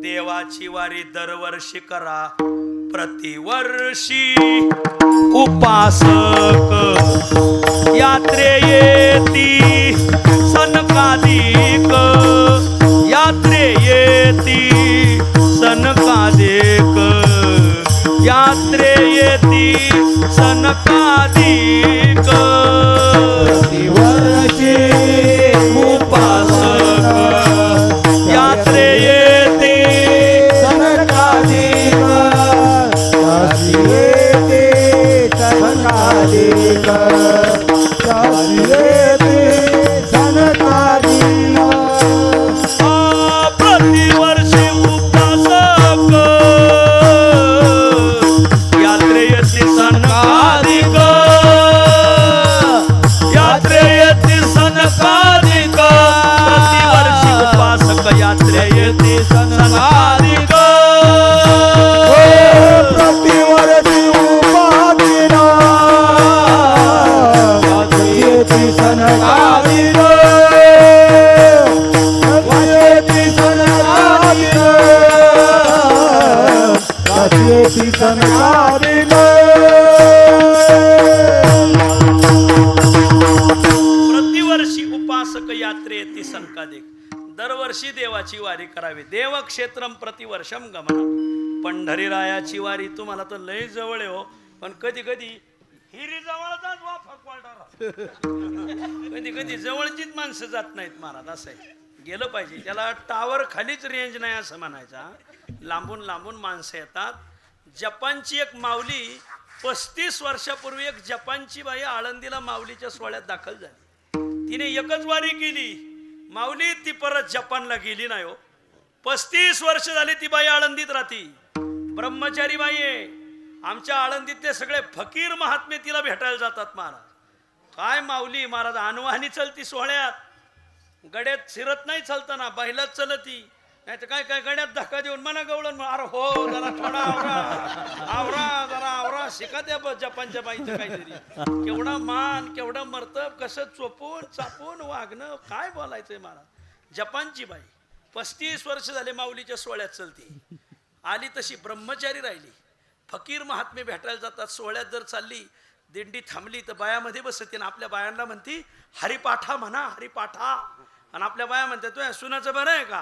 देवाची वारी दरवर्षी करा, प्रतिवर्षी उपासक यात्रे येती सनकादिक. यात्रे येती सनकादिक. यात्रे येती सनकादिक. प्रतिवर्षी उपासक यात्रे येती सनकादिक. काशी येते सनकादिक. काशी येते सनकादिक. प्रतिवर्षी उपासक यात्रे येती सनकादिक. यात्रे येती सनकादिक. प्रतिवर्षी उपासक यात्रे येती सनकादिक. प्रतिवर्षी उपासना येते सनकादिक. येते सनकादिक. येते सनकादिक. प्रतिवर्षी उपासक यात्रे येते सनकादिक. दरवर्षी देवाची वारी करावी. देवक्षेत्रम प्रतिवर्षम गमनम. पंढरीरायाची वारी तुम्हाला तर लय जवळ आहे हो, पण कधी कधी हिरी जवळचाच वाफक वाढणार. कधी कधी जवळचीच माणसं जात नाहीत महाराज. असं आहे, गेलं पाहिजे. त्याला टावर खालीच रेंज नाही असं म्हणायचा. लांबून लांबून माणसं येतात. जपानची एक माऊली 35 वर्षापूर्वी एक जपानची बाई आळंदीला माऊलीच्या सोहळ्यात दाखल झाली. तिने एकच वारी केली माऊली, ती परत जपानला गेली नाही हो. 35 वर्ष झाली ती बाई आळंदीत राहती. ब्रह्मचारी बाई आहे. आमच्या आळंदीतले सगळे फकीर महात्मे तिला भेटायला जातात महाराज. काय माऊली महाराज अनवाणी चलती सोहळ्यात. गड्यात शिरत नाही चालताना, बैलात चलती. नाही तर काय काय गड्यात धक्का देऊन मला गवळण, अरे हो जरा थोडा आवरा आवरा, जरा आवरा. शिका त्या जपानच्या बाईचं काहीतरी. केवढा मान, केवढं मर्तब, कसं चोपून चापून वागणं, काय बोलायचंय महाराज. जपानची बाई 35 वर्ष झाले माऊलीच्या सोहळ्यात चलती. आली तशी ब्रह्मचारी राहिली. फकीर महात्मे भेटायला जातात. सोहळ्यात जर चालली, दिंडी थांबली तर बायामध्ये बसते आणि आपल्या बायांना म्हणती हरिपाठा म्हणा, हरिपाठा. आणि आपल्या बाया म्हणतात तुझ्या सुनाचं बरं आहे का.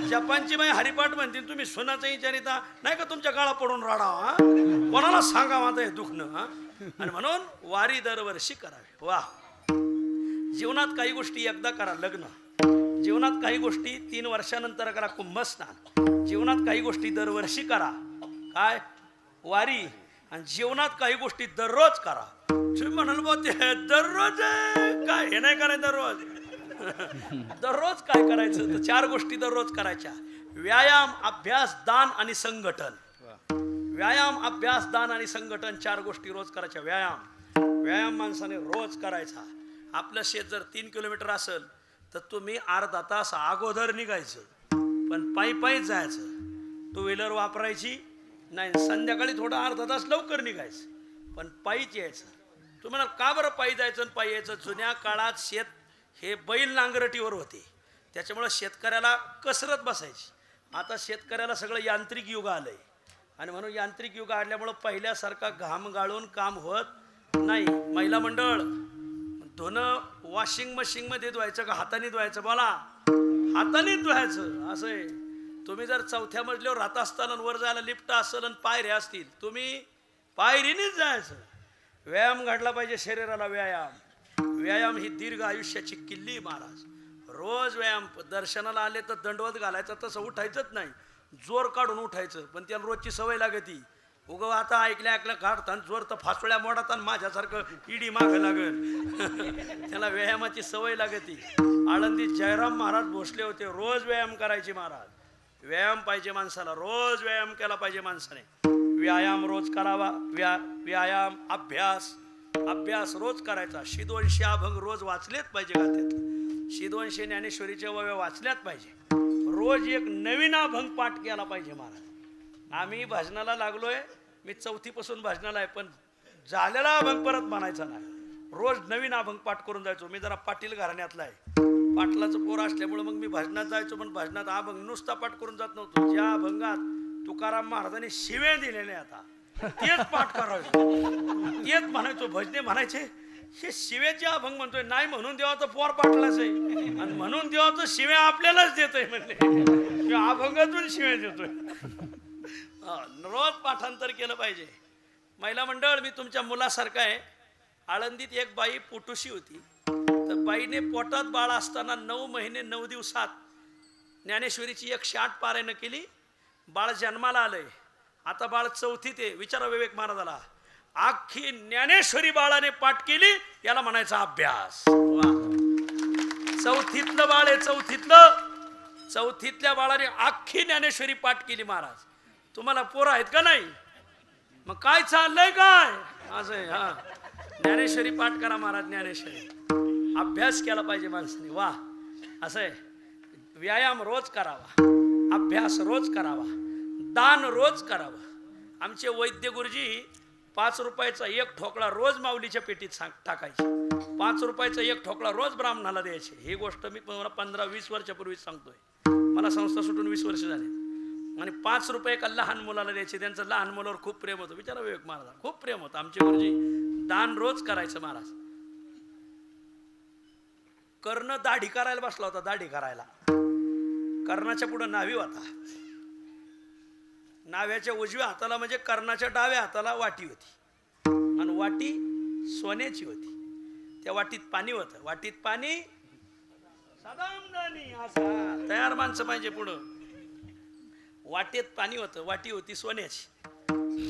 जपानची बाई हरिपाठ म्हणते, तुम्ही सुनाचं विचारिता नाही का तुमच्या गाळा पडून राडा. हा कोणाला सांगा माझं हे दुखणं. हा आणि म्हणून वारी दरवर्षी करावी. वा. जीवनात काही गोष्टी एकदा करा, लग्न. जीवनात काही गोष्टी 3 वर्षानंतर करा, कुंभस्नान. जीवनात काही गोष्टी दरवर्षी करा, काय वारी. आणि जीवनात काही गोष्टी दररोज करा. तुम्ही म्हणाल बा ते दररोज काय, हे नाही करायचं दररोज. दररोज काय करायचं तर 4 गोष्टी दररोज करायच्या. व्यायाम, अभ्यास, दान आणि संघटन. व्यायाम, अभ्यास, दान आणि संघटन 4 गोष्टी रोज करायच्या. व्यायाम माणसाने रोज करायचा. आपलं शेत जर 3 किलोमीटर असेल तर तुम्ही अर्धा तास अगोदर निघायचं, पण पायी पायीच जायचं. 2 व्हीलर वापरायची नाही. संध्याकाळी थोडं अर्धा तास लवकर निघायचं, पण पायीच यायचं. तुम्हाला का बरं पायी जायचं आणि पायी यायचं. जुन्या काळात शेत हे बैल नांगरटीवर होते, त्याच्यामुळं शेतकऱ्याला कसरत बसायची. आता शेतकऱ्याला सगळं यांत्रिक युग आलंय आणि म्हणून यांत्रिक युग आल्यामुळं पहिल्यासारखा घाम गाळून काम होत नाही. महिला मंडळ धुणं वॉशिंग मशीनमध्ये धुवायचं का हाताने धुवायचं. बोला, हाताने धुवायचं. असं आहे. तुम्ही जर 4थ्या मजल्यावर राहत असताना वर जायला लिफ्ट असेल आणि पायऱ्या असतील, तुम्ही पायरीनेच जायचं. व्यायाम घडला पाहिजे शरीराला. व्यायाम ही दीर्घ आयुष्याची किल्ली महाराज. रोज व्यायाम. दर्शनाला आले तर दंडवत घालायचं, तसं उठायचंच नाही, जोर काढून उठायचं. पण त्याला रोजची सवय लागती. उगव आता ऐकल्या काढताना जोर तर फासोळ्या मोडात आणि माझ्यासारखं इडी मागं लागल. त्याला व्यायामाची सवय लागती. आळंदीत जयराम महाराज भोसले होते, रोज व्यायाम करायचे महाराज. व्यायाम पाहिजे माणसाला, रोज व्यायाम केला पाहिजे माणसाने. व्यायाम रोज करावा. व्यायाम अभ्यास रोज करायचा. 200 अभंग रोज वाचलेच पाहिजे का त्यात. 200 ज्ञानेश्वरीच्या वव्या वाचल्याच पाहिजे. रोज एक नवीन अभंग पाठ केला पाहिजे महाराज. आम्ही भजनाला लागलोय, मी 4थी पासून भजनाला आहे, पण झालेला अभंग परत म्हणायचा नाही. रोज नवीन अभंग पाठ करून जायचो. मी जरा पाटील घराण्यातला आहे, पाटलाचं पोर असल्यामुळे मग मी भजनात जायचो, पण भजनात अभंग नुसता पाठ करून जात नव्हतो. ज्या अभंगात तुकाराम महाराजांनी शिवे दिलेले आता तेच पाठ करायचो, तेच म्हणायचो. भजने म्हणायचे हे शिवेचे अभंग म्हणतोय, नाही म्हणून देवाचं पोर पाटलाच आहे आणि म्हणून देवाचं शिव्या आपल्यालाच देतोय म्हणले, अभंगातून शिव्या देतोय. रोज पाठांतर केलं पाहिजे. महिला मंडळ, मी तुमच्या मुलासारखा आहे. आळंदीत एक बाई पोटुशी होती, तर बाईने पोटात बाळ असताना 9 महिने 9 दिवसात ज्ञानेश्वरीची 108 पारायण केली. बाळ जन्माला आलंय. आता बाळ 4थीत आहे. विचारा विवेक महाराजाला, अख्खी ज्ञानेश्वरी बाळाने पाठ केली, याला म्हणायचा अभ्यास. 4थीतलं बाळ आहे, 4थीतल्या बाळाने अख्खी ज्ञानेश्वरी पाठ केली. महाराज, तुम्हाला पोरं आहेत का नाही? मग काय चाललंय काय असं आहे. हा, ज्ञानेश्वरी पाठ करा महाराज. ज्ञानेश्वरी अभ्यास केला पाहिजे माणसाने. वा, असं आहे. व्यायाम रोज करावा, अभ्यास रोज करावा, दान रोज करावं. आमचे वैद्य गुरुजी 5 रुपयाचा एक ठोकळा रोज माऊलीच्या पेटीत टाकायचे. 5 रुपयाचा एक ठोकळा रोज ब्राह्मणाला द्यायचे. ही गोष्ट मी 15-20 वर्षापूर्वी सांगतोय. मला संस्था सुटून 20 वर्ष झाले. आणि 5 रुपये एका लहान मुलाला द्यायचे. त्यांचं लहान मुलावर खूप प्रेम होतं. विचारा विवेक महाराज, खूप प्रेम होतं. आमचे गुरुजी दान रोज करायचं. महाराज कर्ण दाढी करायला बसला होता. दाढी करायला कर्णाच्या पुढे नावी होता. नाव्याच्या उजव्या हाताला म्हणजे कर्णाच्या डाव्या हाताला वाटी होती आणि वाटी सोन्याची होती. त्या वाटीत पाणी होतं. वाटीत पाणी सदामदानी. असा तयार माणसं पाहिजे पुढं. वाटेत पाणी होतं, वाटी होती सोन्याची.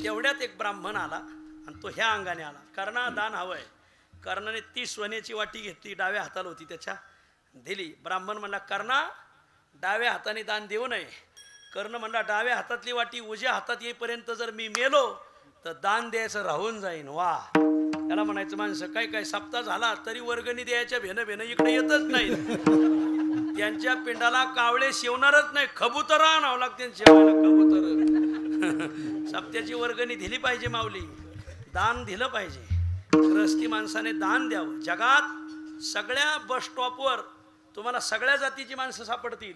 तेवढ्यात एक ब्राह्मण आला आणि तो ह्या अंगाने आला. कर्णा दान हवंय. कर्णाने ती सोन्याची वाटी घेतली, डाव्या हाताला होती, त्याच्या दिली. ब्राह्मण म्हणला, कर्णा डाव्या हाताने दान देऊ नये. कर्ण म्हणला, डाव्या हातातली वाटी उजव्या हातात येईपर्यंत जर मी मेलो तर दान द्यायचं राहून जाईन. वा, त्याला म्हणायचं माणसं काय काय सप्ताह झाला तरी वर्गणी द्यायच्या भेनं इकडे येतच नाही. त्यांच्या पिंडाला कावळे शिवणारच नाही, कबूतर आणावं लागते शिवायला. कबूतर सप्त्याची वर्गणी दिली पाहिजे. माऊली दान दिलं पाहिजे. गृहस्थी माणसाने दान द्यावं. जगात सगळ्या बस स्टॉपवर तुम्हाला सगळ्या जातीची माणसं सापडतील,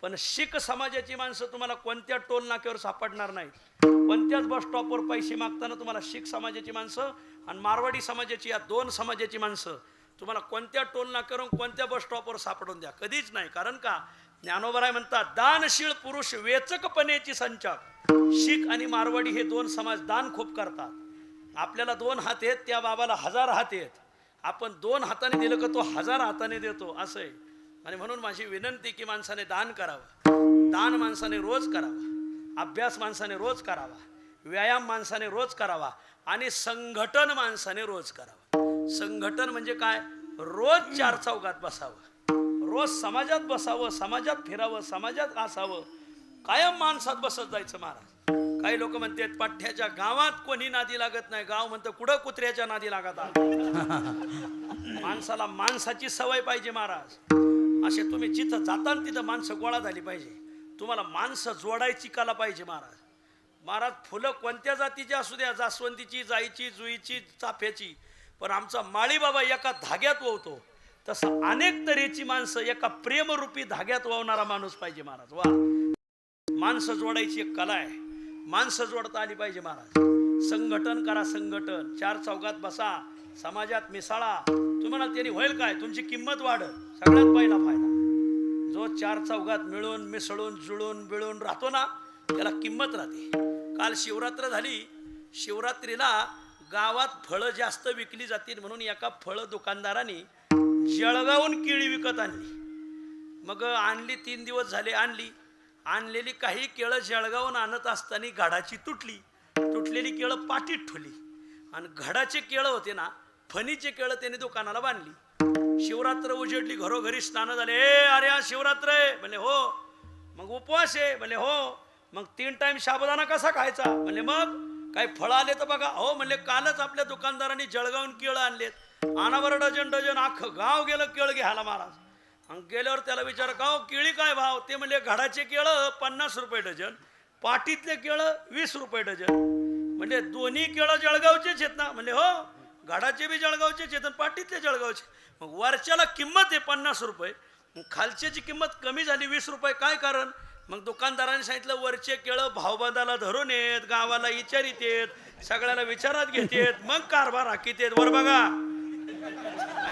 पण शीख समाजाची माणसं तुम्हाला कोणत्या टोल नाक्यावर सापडणार नाहीत. कोणत्याच बस स्टॉपवर पैसे मागताना तुम्हाला शीख समाजाची माणसं आणि मारवाडी समाजाची, या 2 समाजाची माणसं तुम्हाला कोणत्या टोल नाक्यावर कोणत्या बस स्टॉपवर सापडून द्या, कधीच नाही. कारण का, ज्ञानोबराय म्हणतात, दानशील पुरुष वेचकपणेची संचाक. शीख आणि मारवाडी हे 2 समाज दान खूप करतात. आपल्याला 2 हात आहेत, त्या बाबाला 1000 हात आहेत. आपण 2 हाताने दिलं का तो 1000 हाताने देतो, असं आहे. आणि म्हणून माझी विनंती की माणसाने दान करावं. दान माणसाने रोज करावं. अभ्यास माणसाने रोज करावा. व्यायाम माणसाने रोज करावा. आणि संघटन माणसाने रोज करावं. संघटन म्हणजे काय? रोज 4 चौघात बसावं, रोज समाजात बसावं, समाजात फिरावं, समाजात असावं. कायम माणसात बसत जायचं. महाराज काही लोक म्हणतात पाठ्याच्या गावात कोणी नादी लागत नाही. गाव म्हणतं कुठं कुत्र्याच्या नादी लागत. माणसाला माणसाची सवय पाहिजे. महाराज असे तुम्ही जिथं जाता तिथं माणसं गोळा झाली पाहिजे. तुम्हाला माणसं जोडायची कला पाहिजे. महाराज फुलं कोणत्या जातीची असू द्या, जास्वंदीची, जाईची, जुईची, चाफ्याची, पण आमचा माळी बाबा एका धाग्यात ववतो. तसं अनेक तऱ्हेची माणसं एका प्रेमरूपी धाग्यात ववणारा माणूस पाहिजे. महाराज वा, माणसं जोडायची एक कला आहे. माणसं जोडता आली पाहिजे. महाराज संघटन करा. संघटन 4 चौघात बसा, समाजात मिसाळा. तुम्हाला त्यांनी होईल काय, तुमची किंमत वाढत. सगळ्यात पहिला फायदा, जो 4 चौघात मिळून मिसळून जुळून बिळून राहतो ना, त्याला किंमत राहते. काल शिवरात्र झाली. शिवरात्रीला गावात फळं जास्त विकली जातील म्हणून एका फळ दुकानदाराने जळगावून केळी विकत आणली. मग आणली, 3 दिवस झाले आणली. आणलेली काही केळं जळगावून आणत असताना घडाची तुटली. तुटलेली केळं पाटीत ठेवली आणि घडाचे केळं होते ना, फणीचे केळं त्याने दुकानाला बांधली. शिवरात्र उजेडली, घरोघरी स्नान झाले. अरे आज शिवरात्र आहे म्हणले हो. मग उपवास आहे म्हणले हो. मग 3 टाइम साबुदाणा कसा खायचा म्हणले मग. काही फळं आले तर बघा. हो म्हणले कालच आपल्या दुकानदारांनी जळगावून केळं आणलेत, आणावर डझन डझन अख्खं गाव गेलं केळं घ्यायला महाराज. आणि गेल्यावर त्याला विचार का हो केळी काय भाव? ते म्हणले घडाचे केळं 50 रुपये डझन, पाटीतले केळं 20 रुपये डझन. म्हणजे दोन्ही केळं जळगावचेच आहेत ना? म्हणजे हो घडाचे बी जळगावचेच आहेत आणि पाटीतले जळगावचे. मग वरच्याला किंमत आहे 50 रुपये, खालच्याची किंमत कमी झाली 20 रुपये, काय कारण? मग दुकानदारांनी सांगितलं वरचे केळं भावबंदाला धरून येत, गावाला विचारित येत, सगळ्याला विचारात घेतेत, मग कारभार हाकीत येत वर बघा,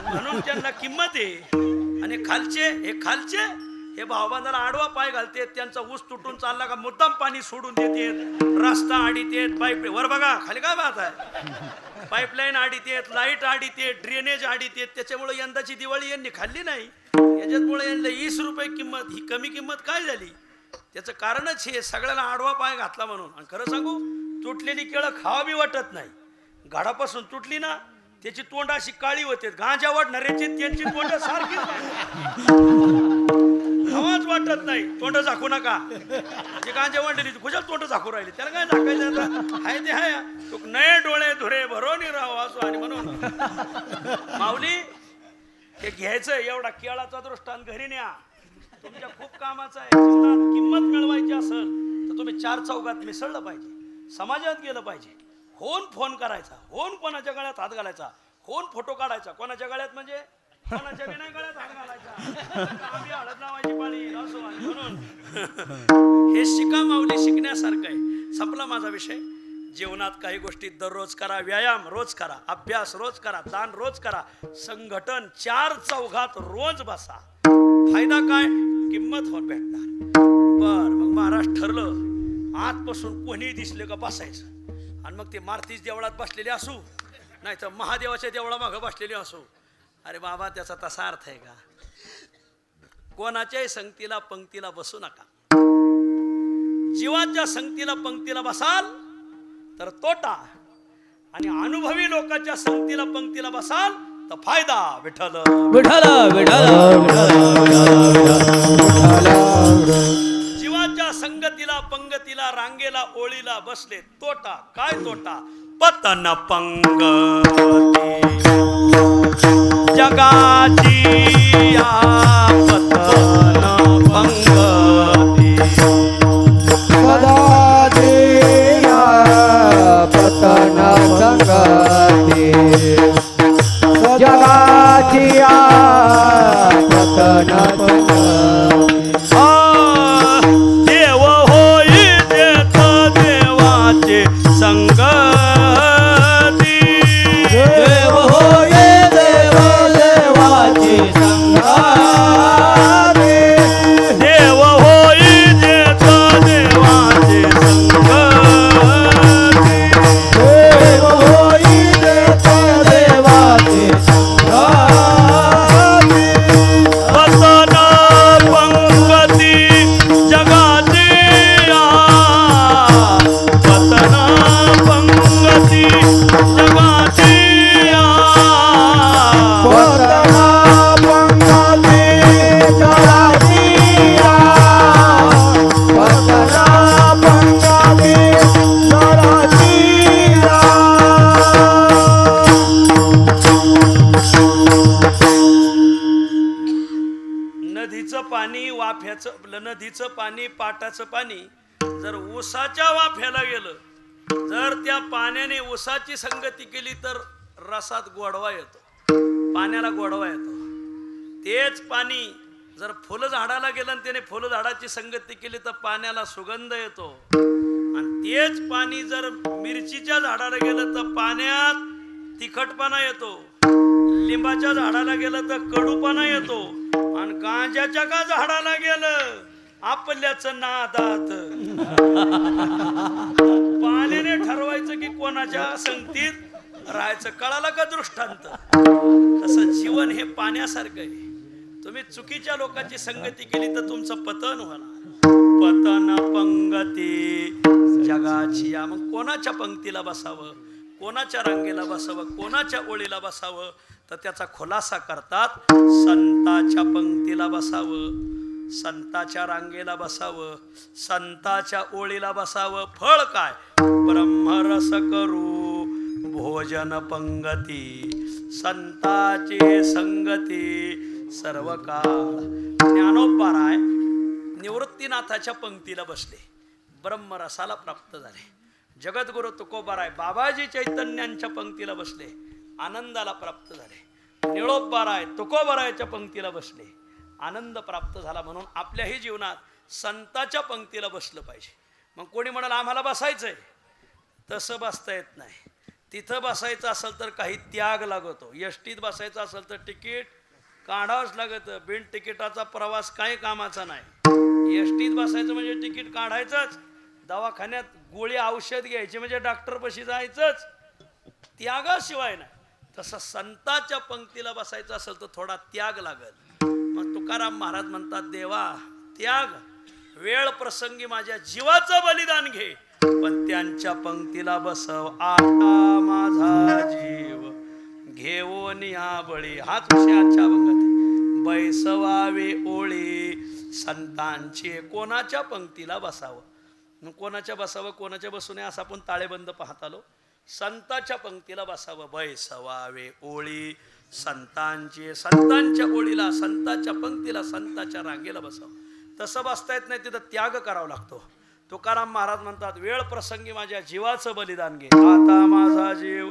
म्हणून त्यांना किंमत आहे. आणि खालचे हे भावबंदाला आडवा पाय घालतेत, त्यांचा ऊस तुटून चालला का मुद्दाम पाणी सोडून देतेत, रस्ता आडीत येत, पाईप वर बघा खाली काय बात आहे, पाईपलाईन आडीत येत, लाईट आडीत येत, ड्रेनेज आडीत येत. त्याच्यामुळे यंदाची दिवाळी यांनी खाल्ली नाही. याच्यामुळे यांना 20 रुपये किंमत, ही कमी किंमत काय झाली? त्याचं कारणच हे सगळ्याला आडवा पाय घातला म्हणून. आणि खरं सांगू तुटलेली केळं खावा बी वाटत नाही. घाडापासून तुटली ना त्याची तोंड अशी काळी होते, गांजा वाढणाऱ्याची त्यांची तोंड सारखीच खावाच वाटत नाही. तोंड झाकू नका, जे गांजा वाढलेली खुशाल तोंड झाकू राहिली, त्याला काय झाकायचं? हाय ते हाय, तू नये डोळे धुरे भरोनी राहू असो. आणि म्हणून माऊली हे घ्यायचं, एवढा केळाचा दृष्टांत घरी न्या, तुमच्या खूप कामाचं आहे. जीवनात किंमत मिळवायची असेल तर तुम्ही 4 चौघात मिसळलं पाहिजे, समाजात गेलं पाहिजे. होऊन फोन करायचा, होऊन कोणाच्या गळ्यात हात घालायचा, होऊन फोटो काढायचा. कोणाच्या गळ्यात म्हणजे कोणाच्या विना गळ्यात हात घालायचा, आम्ही हळद लावायची पाळी असो. म्हणून हे शिका माऊली, शिकण्यासारखं आहे. संपला माझा विषय. जीवनात काही गोष्टी दररोज करा, व्यायाम रोज करा, अभ्यास रोज करा, दान रोज करा, संघटन 4 चौघात रोज बसा. फायदा काय? किंमत होत भेटणार. बर मग महाराज ठरलं आतपासून कोणी दिसले का बसायचं. आणि मग ते मारुतीच देवळात बसलेले असू, नाही तर महादेवाच्या देवळा मागं बसलेले असू. अरे बाबा त्याचा तसा अर्थ आहे का? कोणाच्याही संगतीला पंक्तीला बसू नका. जीवाच्या संगतीला पंक्तीला बसाल तर तोटा, आणि अनुभवी लोकांच्या संगतीला पंक्तीला बसाल तर फायदा. विठ्ठल विठ्ठल विठ्ठल जीवाच्या संगतीला पंगतीला रांगेला ओळीला बसले तोटा. काय तोटा? पतन पंगती जगाची या पतन पंगती सदा देया पतन संगती जगाची या पतन संगती. देव होई देत देवाचे संगती, देव होय देव देवाची संगती, देव होई देत देवाचे संगती, देव होय देत देवाची संगती. पतन पंगती जगाची या पतन पंगती जगाची या. पतन पंगती जगाची या पतन पंगती जगाची या. नदीचं पाणी वाफ्याचं, नदीचं पाणी पाटाचं पाणी जर ऊसाच्या वाफ्याला गेलं, जर त्या पाण्याने ऊसाची संगती केली तर रसात गोडवा येतो, पाण्याला गोडवा येतो. तेच पाणी जर फुलं झाडाला गेलं आणि त्याने फुलं झाडाची संगती केली तर पाण्याला सुगंध येतो. आणि तेच पाणी जर मिरचीच्या झाडाला गेलं तर पाण्यात तिखटपणा येतो, लिंबाच्या झाडाला गेलं तर कडूपणा येतो, आणि गांजाच्या का झाडाला गेलं आपल्याचं नादात. पाण्याने ठरवायचं की कोणाच्या संगतीत राहायचं. कळालं का दृष्टांत? तसं जीवन हे पाण्यासारखं आहे. तुम्ही चुकीच्या लोकांची संगती केली तर तुमचं पतन होणार. पतन पंगती जगाची या. मग कोणाच्या पंक्तीला बसावं, कोणाच्या रांगेला बसावं, कोणाच्या ओळीला बसावं, तर त्याचा खुलासा करतात. संताच्या पंक्तीला बसावं, संताच्या रांगेला बसावं, संताच्या ओळीला बसावं. फळ काय? ब्रह्मरस करू भोजन पंगती संताची संगती सर्व काळ. ज्ञानोबा राय निवृत्तीनाथाच्या पंक्तीला बसले, ब्रह्मरसाला प्राप्त झाले. जगद्गुरु तुकोबाराय बाबाजी चैतन्यांच्या पंक्तीला बसले, आनंदाला प्राप्त झाले. निळोबाराय तुकोबारायच्या पंक्तीला बसले, आनंद प्राप्त झाला. म्हणून आपल्याही जीवनात संताच्या पंक्तीला बसलं पाहिजे. मग कोणी म्हणाल आम्हाला बसायचंय, तसं बसता येत नाही. तिथं बसायचं असेल तर काही त्याग लागतो. एसटीत बसायचं असेल तर तिकीट काढावंच लागतं. बिन तिकिटाचा प्रवास काही कामाचा नाही. एसटीत बसायचं म्हणजे तिकीट काढायचंच, दवाखान्यात गोळी औषध घ्यायची म्हणजे डॉक्टरपाशी जायचंच, त्यागाशिवाय नाही. तसं संताच्या पंक्तीला बसायचं असेल तर थोडा त्याग लागल. मग तुकाराम महाराज म्हणतात, देवा त्याग, वेळ प्रसंगी माझ्या जीवाचं बलिदान घे, पण त्यांच्या पंक्तीला बसव. आता माझा जीव घेऊन या बळी. हाच विषय आजच्या अभंगात. बैसवावे ओळी संतांची, कोणाच्या पंक्तीला बसावं. मग कोणाच्या बसावं कोणाच्या बसू नये असं आपण ताळेबंद पाहत आलो. संताच्या पंक्तीला बसावं. बैसवावे ओळी संतांची, संतांच्या ओळीला, संताच्या पंक्तीला, संताच्या रांगेला बसावं. तसं बसता येत नाही, तिथं त्याग करावा लागतो. तुकाराम महाराज म्हणतात, वेळ प्रसंगी माझ्या जीवाचं बलिदान घे. आता माझा जीव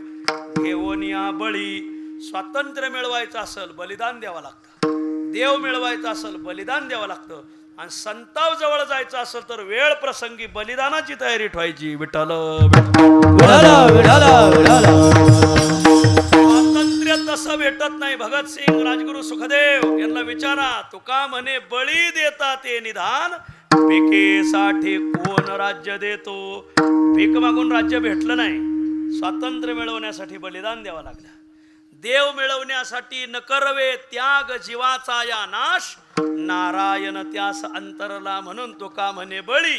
घेऊन या बळी. स्वातंत्र्य मिळवायचं असेल बलिदान द्यावं लागतं, देव मिळवायचं असेल बलिदान द्यावं लागतं, आणि संताव जवळ जायचं असेल तर वेळ प्रसंगी बलिदानाची तयारी ठेवायची. विठ्ठल स्वातंत्र्य तसं भेटत नाही. भगतसिंग, राजगुरू सुखदेव यांना विचारा, तुका म्हणे बळी देता ते निधान, भिकेसाठी कोण राज्य देतो. भीक मागून राज्य भेटलं नाही, स्वातंत्र्य मिळवण्यासाठी बलिदान द्यावं लागलं. देव मिळवण्यासाठी न करवे त्याग जीवाचा या नाश, नारायण त्यास अंतरला. म्हणून तुका म्हणे बळी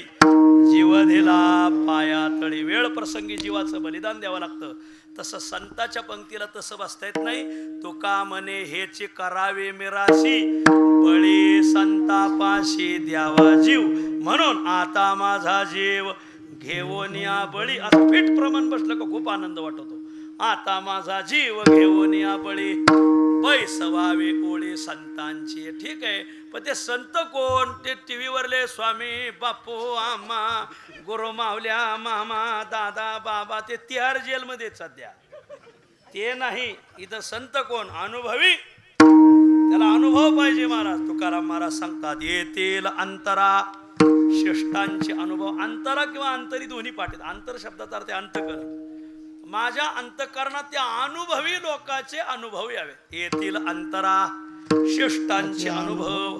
जीव दिला पाया तळी. वेळ प्रसंगी जीवाचं बलिदान द्यावं लागतं. तसं संताच्या पंक्तीला तसं बसता येत नाही. तुका म्हणे हेची करावे मिराशी, बळी संतापाशी द्यावा जीव. म्हणून आता माझा जीव घेऊन या बळी. असं फिट प्रमाण बसलं का खूप आनंद वाटतो. आता माझा जीव घेऊन या बळी, बैसवावे ओळी संतांची. ठीक आहे, पण ते संत कोण? ते टीव्ही वरले स्वामी, बापू, आम्हा, गुरु, मावल्या, मामा, दादा, बाबा, ते तिहार जेलमध्ये सध्या. ते नाही, इथं संत कोण? अनुभवी. त्याला अनुभव पाहिजे. महाराज तुकाराम महाराज सांगतात, येतील अंतरा शिष्टांचे अनुभव. अंतरा किंवा अंतरी दोन्ही पाठीत. अंतर शब्दाचा अर्थ अंतकरण. माझ्या अंतकरणात त्या अनुभवी लोकांचे अनुभव यावे. येतील अंतरा शिष्टांचे अनुभव.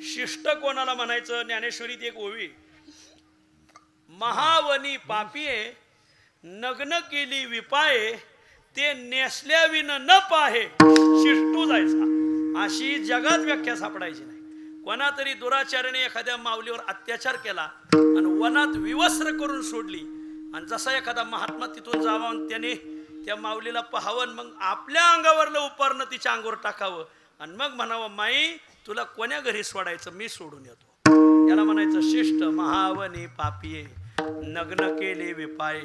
शिष्ट कोणाला म्हणायचं? ज्ञानेश्वरीत एक ओवी, महावनी पापिये नग्न केली विपाये, ते नेसल्या विन न पाहे शिष्टू जायचा. अशी जगात व्याख्या सापडायची नाही. कोणातरी दुराचार्याने एखाद्या माऊलीवर अत्याचार केला आणि वनात विवस्त्र करून सोडली, आणि जसा एखादा महात्मा तिथून जावा आणि त्याने त्या माऊलीला पाहावं, मग आपल्या अंगावरलं उपरणं तिच्या अंगावर टाकावं आणि मग म्हणावं, माई तुला कोण्या घरी सोडायचं, मी सोडून येतो. याला म्हणायचं शिष्ट. महावनी पापिये नग्न केले विपाये,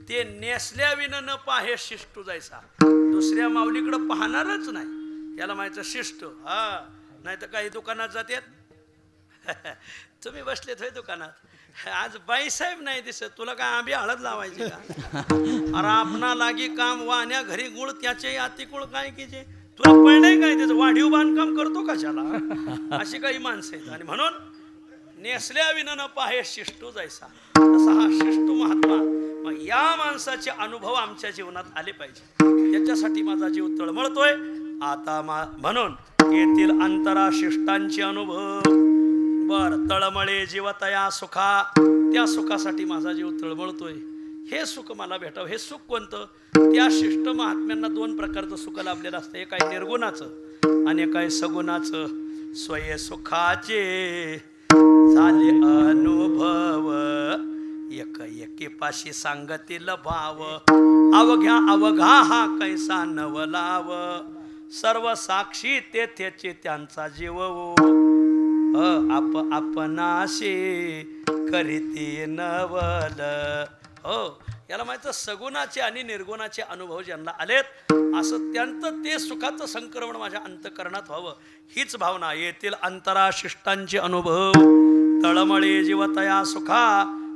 ते नेसल्या विन न पाहे शिष्टू जायचा. दुसऱ्या माऊलीकडं पाहणारच नाही. याला म्हणायचं शिष्ट. हा, नाही तर काही दुकानात जातात. तुम्ही बसलेत होय दुकानात, आज बाईसाहेब नाही दिसत, तुला काय आंबी हळद लावायची का? अरे आपणा लागी काम वाण्या घरी गुळ, त्याचे अतिकुळ काय की जे तुला पळणे काय, त्याचं वाढीव बांधकाम करतो कशाला? अशी काही माणसं आहेत. आणि म्हणून नेसल्या विना न पाहे शिष्टू जायचा. तसा हा शिष्टू महात्मा. मग या माणसाचे अनुभव आमच्या जीवनात आले पाहिजे. त्याच्यासाठी माझा जीव तळमळतोय. आता म्हणून येथील अंतरा शिष्टांचे अनुभव. बर, तळमळे जीवतया सुखा, त्या सुखासाठी माझा जीव तळमळतोय. हे सुख मला भेटावं. हे सुख कोणतं? त्या शिष्ट महात्म्यांना दोन प्रकारचं सुख लाभलेलं असतं. एक आहे निर्गुणाचं आणि एक आहे सगुणाचं. स्वय सुखाचे झाले अनुभव, एक एकेपाशी सांगतील भाव, अवघ्या अवघा हा कैसा नवलाव, सर्व साक्षी तेथेचे त्यांचा जीव, आपणाशी करीती नवल. हो, याला माहिती सगुणाचे आणि निर्गुणाचे अनुभव ज्यांना आलेत असं त्यांचं ते सुखाचं संक्रमण माझ्या अंतकरणात व्हावं हीच भावना. येथील अंतराशिष्टांचे अनुभव तळमळे जीवतया सुखा.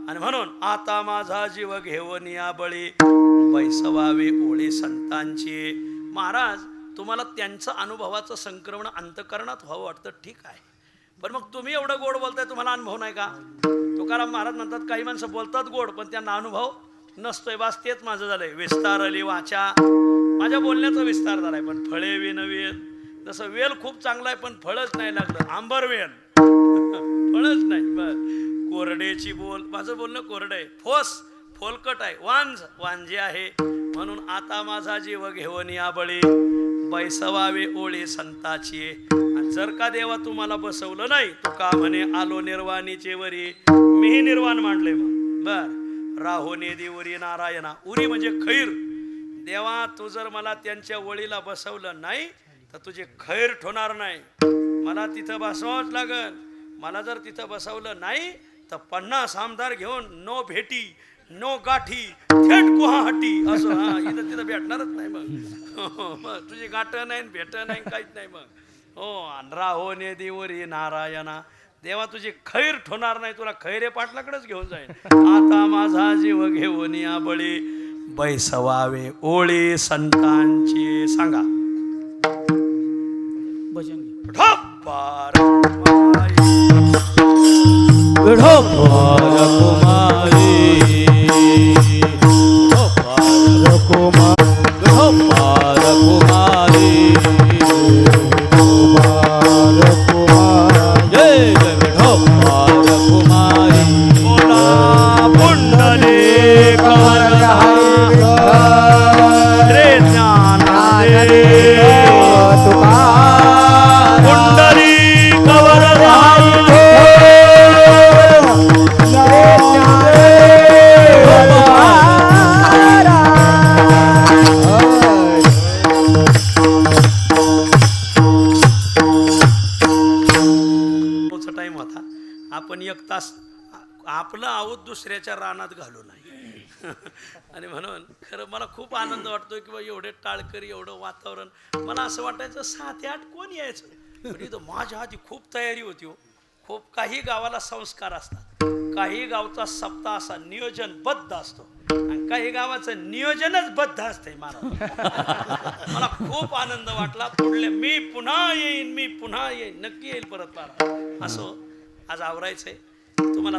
आणि म्हणून आता माझा जीव घेऊन या बळी बैसवावे ओळे संतांची. महाराज तुम्हाला त्यांचं अनुभवाचं संक्रमण अंतकरणात व्हावं वाटतं, ठीक आहे. पण मग तुम्ही एवढं गोड बोलताय, तुम्हाला अनुभव नाही का? तुकाराम महाराज म्हणतात काही माणसं बोलतात गोड पण त्यांना अनुभव नसतोय. बास तेच माझं झालंय. विस्तारली वाचा, माझ्या बोलण्याचा विस्तार झालाय पण फळे विन वेल. जसं वेल खूप चांगला आहे पण फळच नाही लागलं, आंबर वेल फळच नाही. बर कोरडेची बोल, माझं बोलणं कोरडं आहे. फोस फोलकट आहे. वांजे आहे. म्हणून आता माझा जीव घेऊन या बळी बैसवावे ओळे संताची. आणि जर का देवा तुम्हाला बसवलं नाही तुका म्हणे आलो निर्वाणीचे वरी. मीही निर्वाण मांडले. मग बर राहोने देवरी नारायणा. उरी म्हणजे खैर. देवा तू जर मला त्यांच्या ओळीला बसवलं नाही तर तुझे खैर ठोणार नाही. मला तिथं बसवावंच लागल. मला जर तिथं बसवलं नाही तर 50 आमदार घेऊन नो भेटी नो गाठी थेट गुवाहाटी असं. हा इथं तिथं भेटणारच नाही मग. तुझी गाठ नाही भेट नाही काहीच नाही मग. हो राहो ने देवरी नारायणा. देवा तुझी खैर ठोणार नाही. तुला खैरे पाटलाकडेच घेऊन जाईल. आता माझा जीव घेऊन या बळी बैसवावे ओळे संतांची. सांगा आपण एक तास आपलं आऊत दुसऱ्याच्या रानात घालू नाही. आणि म्हणून खरं मला खूप आनंद वाटतो की बा एवढे टाळकरी एवढं वातावरण. मला असं वाटायचं 7 ते 8 कोण यायचं. पण इथं माझ्या आधी खूप तयारी होती हो. खूप काही गावाला संस्कार असतात. काही गावचा सप्ताह असा नियोजनबद्ध असतो आणि काही गावाचं नियोजनच बद्ध असतंय. मला खूप आनंद वाटला. पुढले मी पुन्हा येईन नक्की येईल परत. असो आज आवरायचंय तुम्हाला.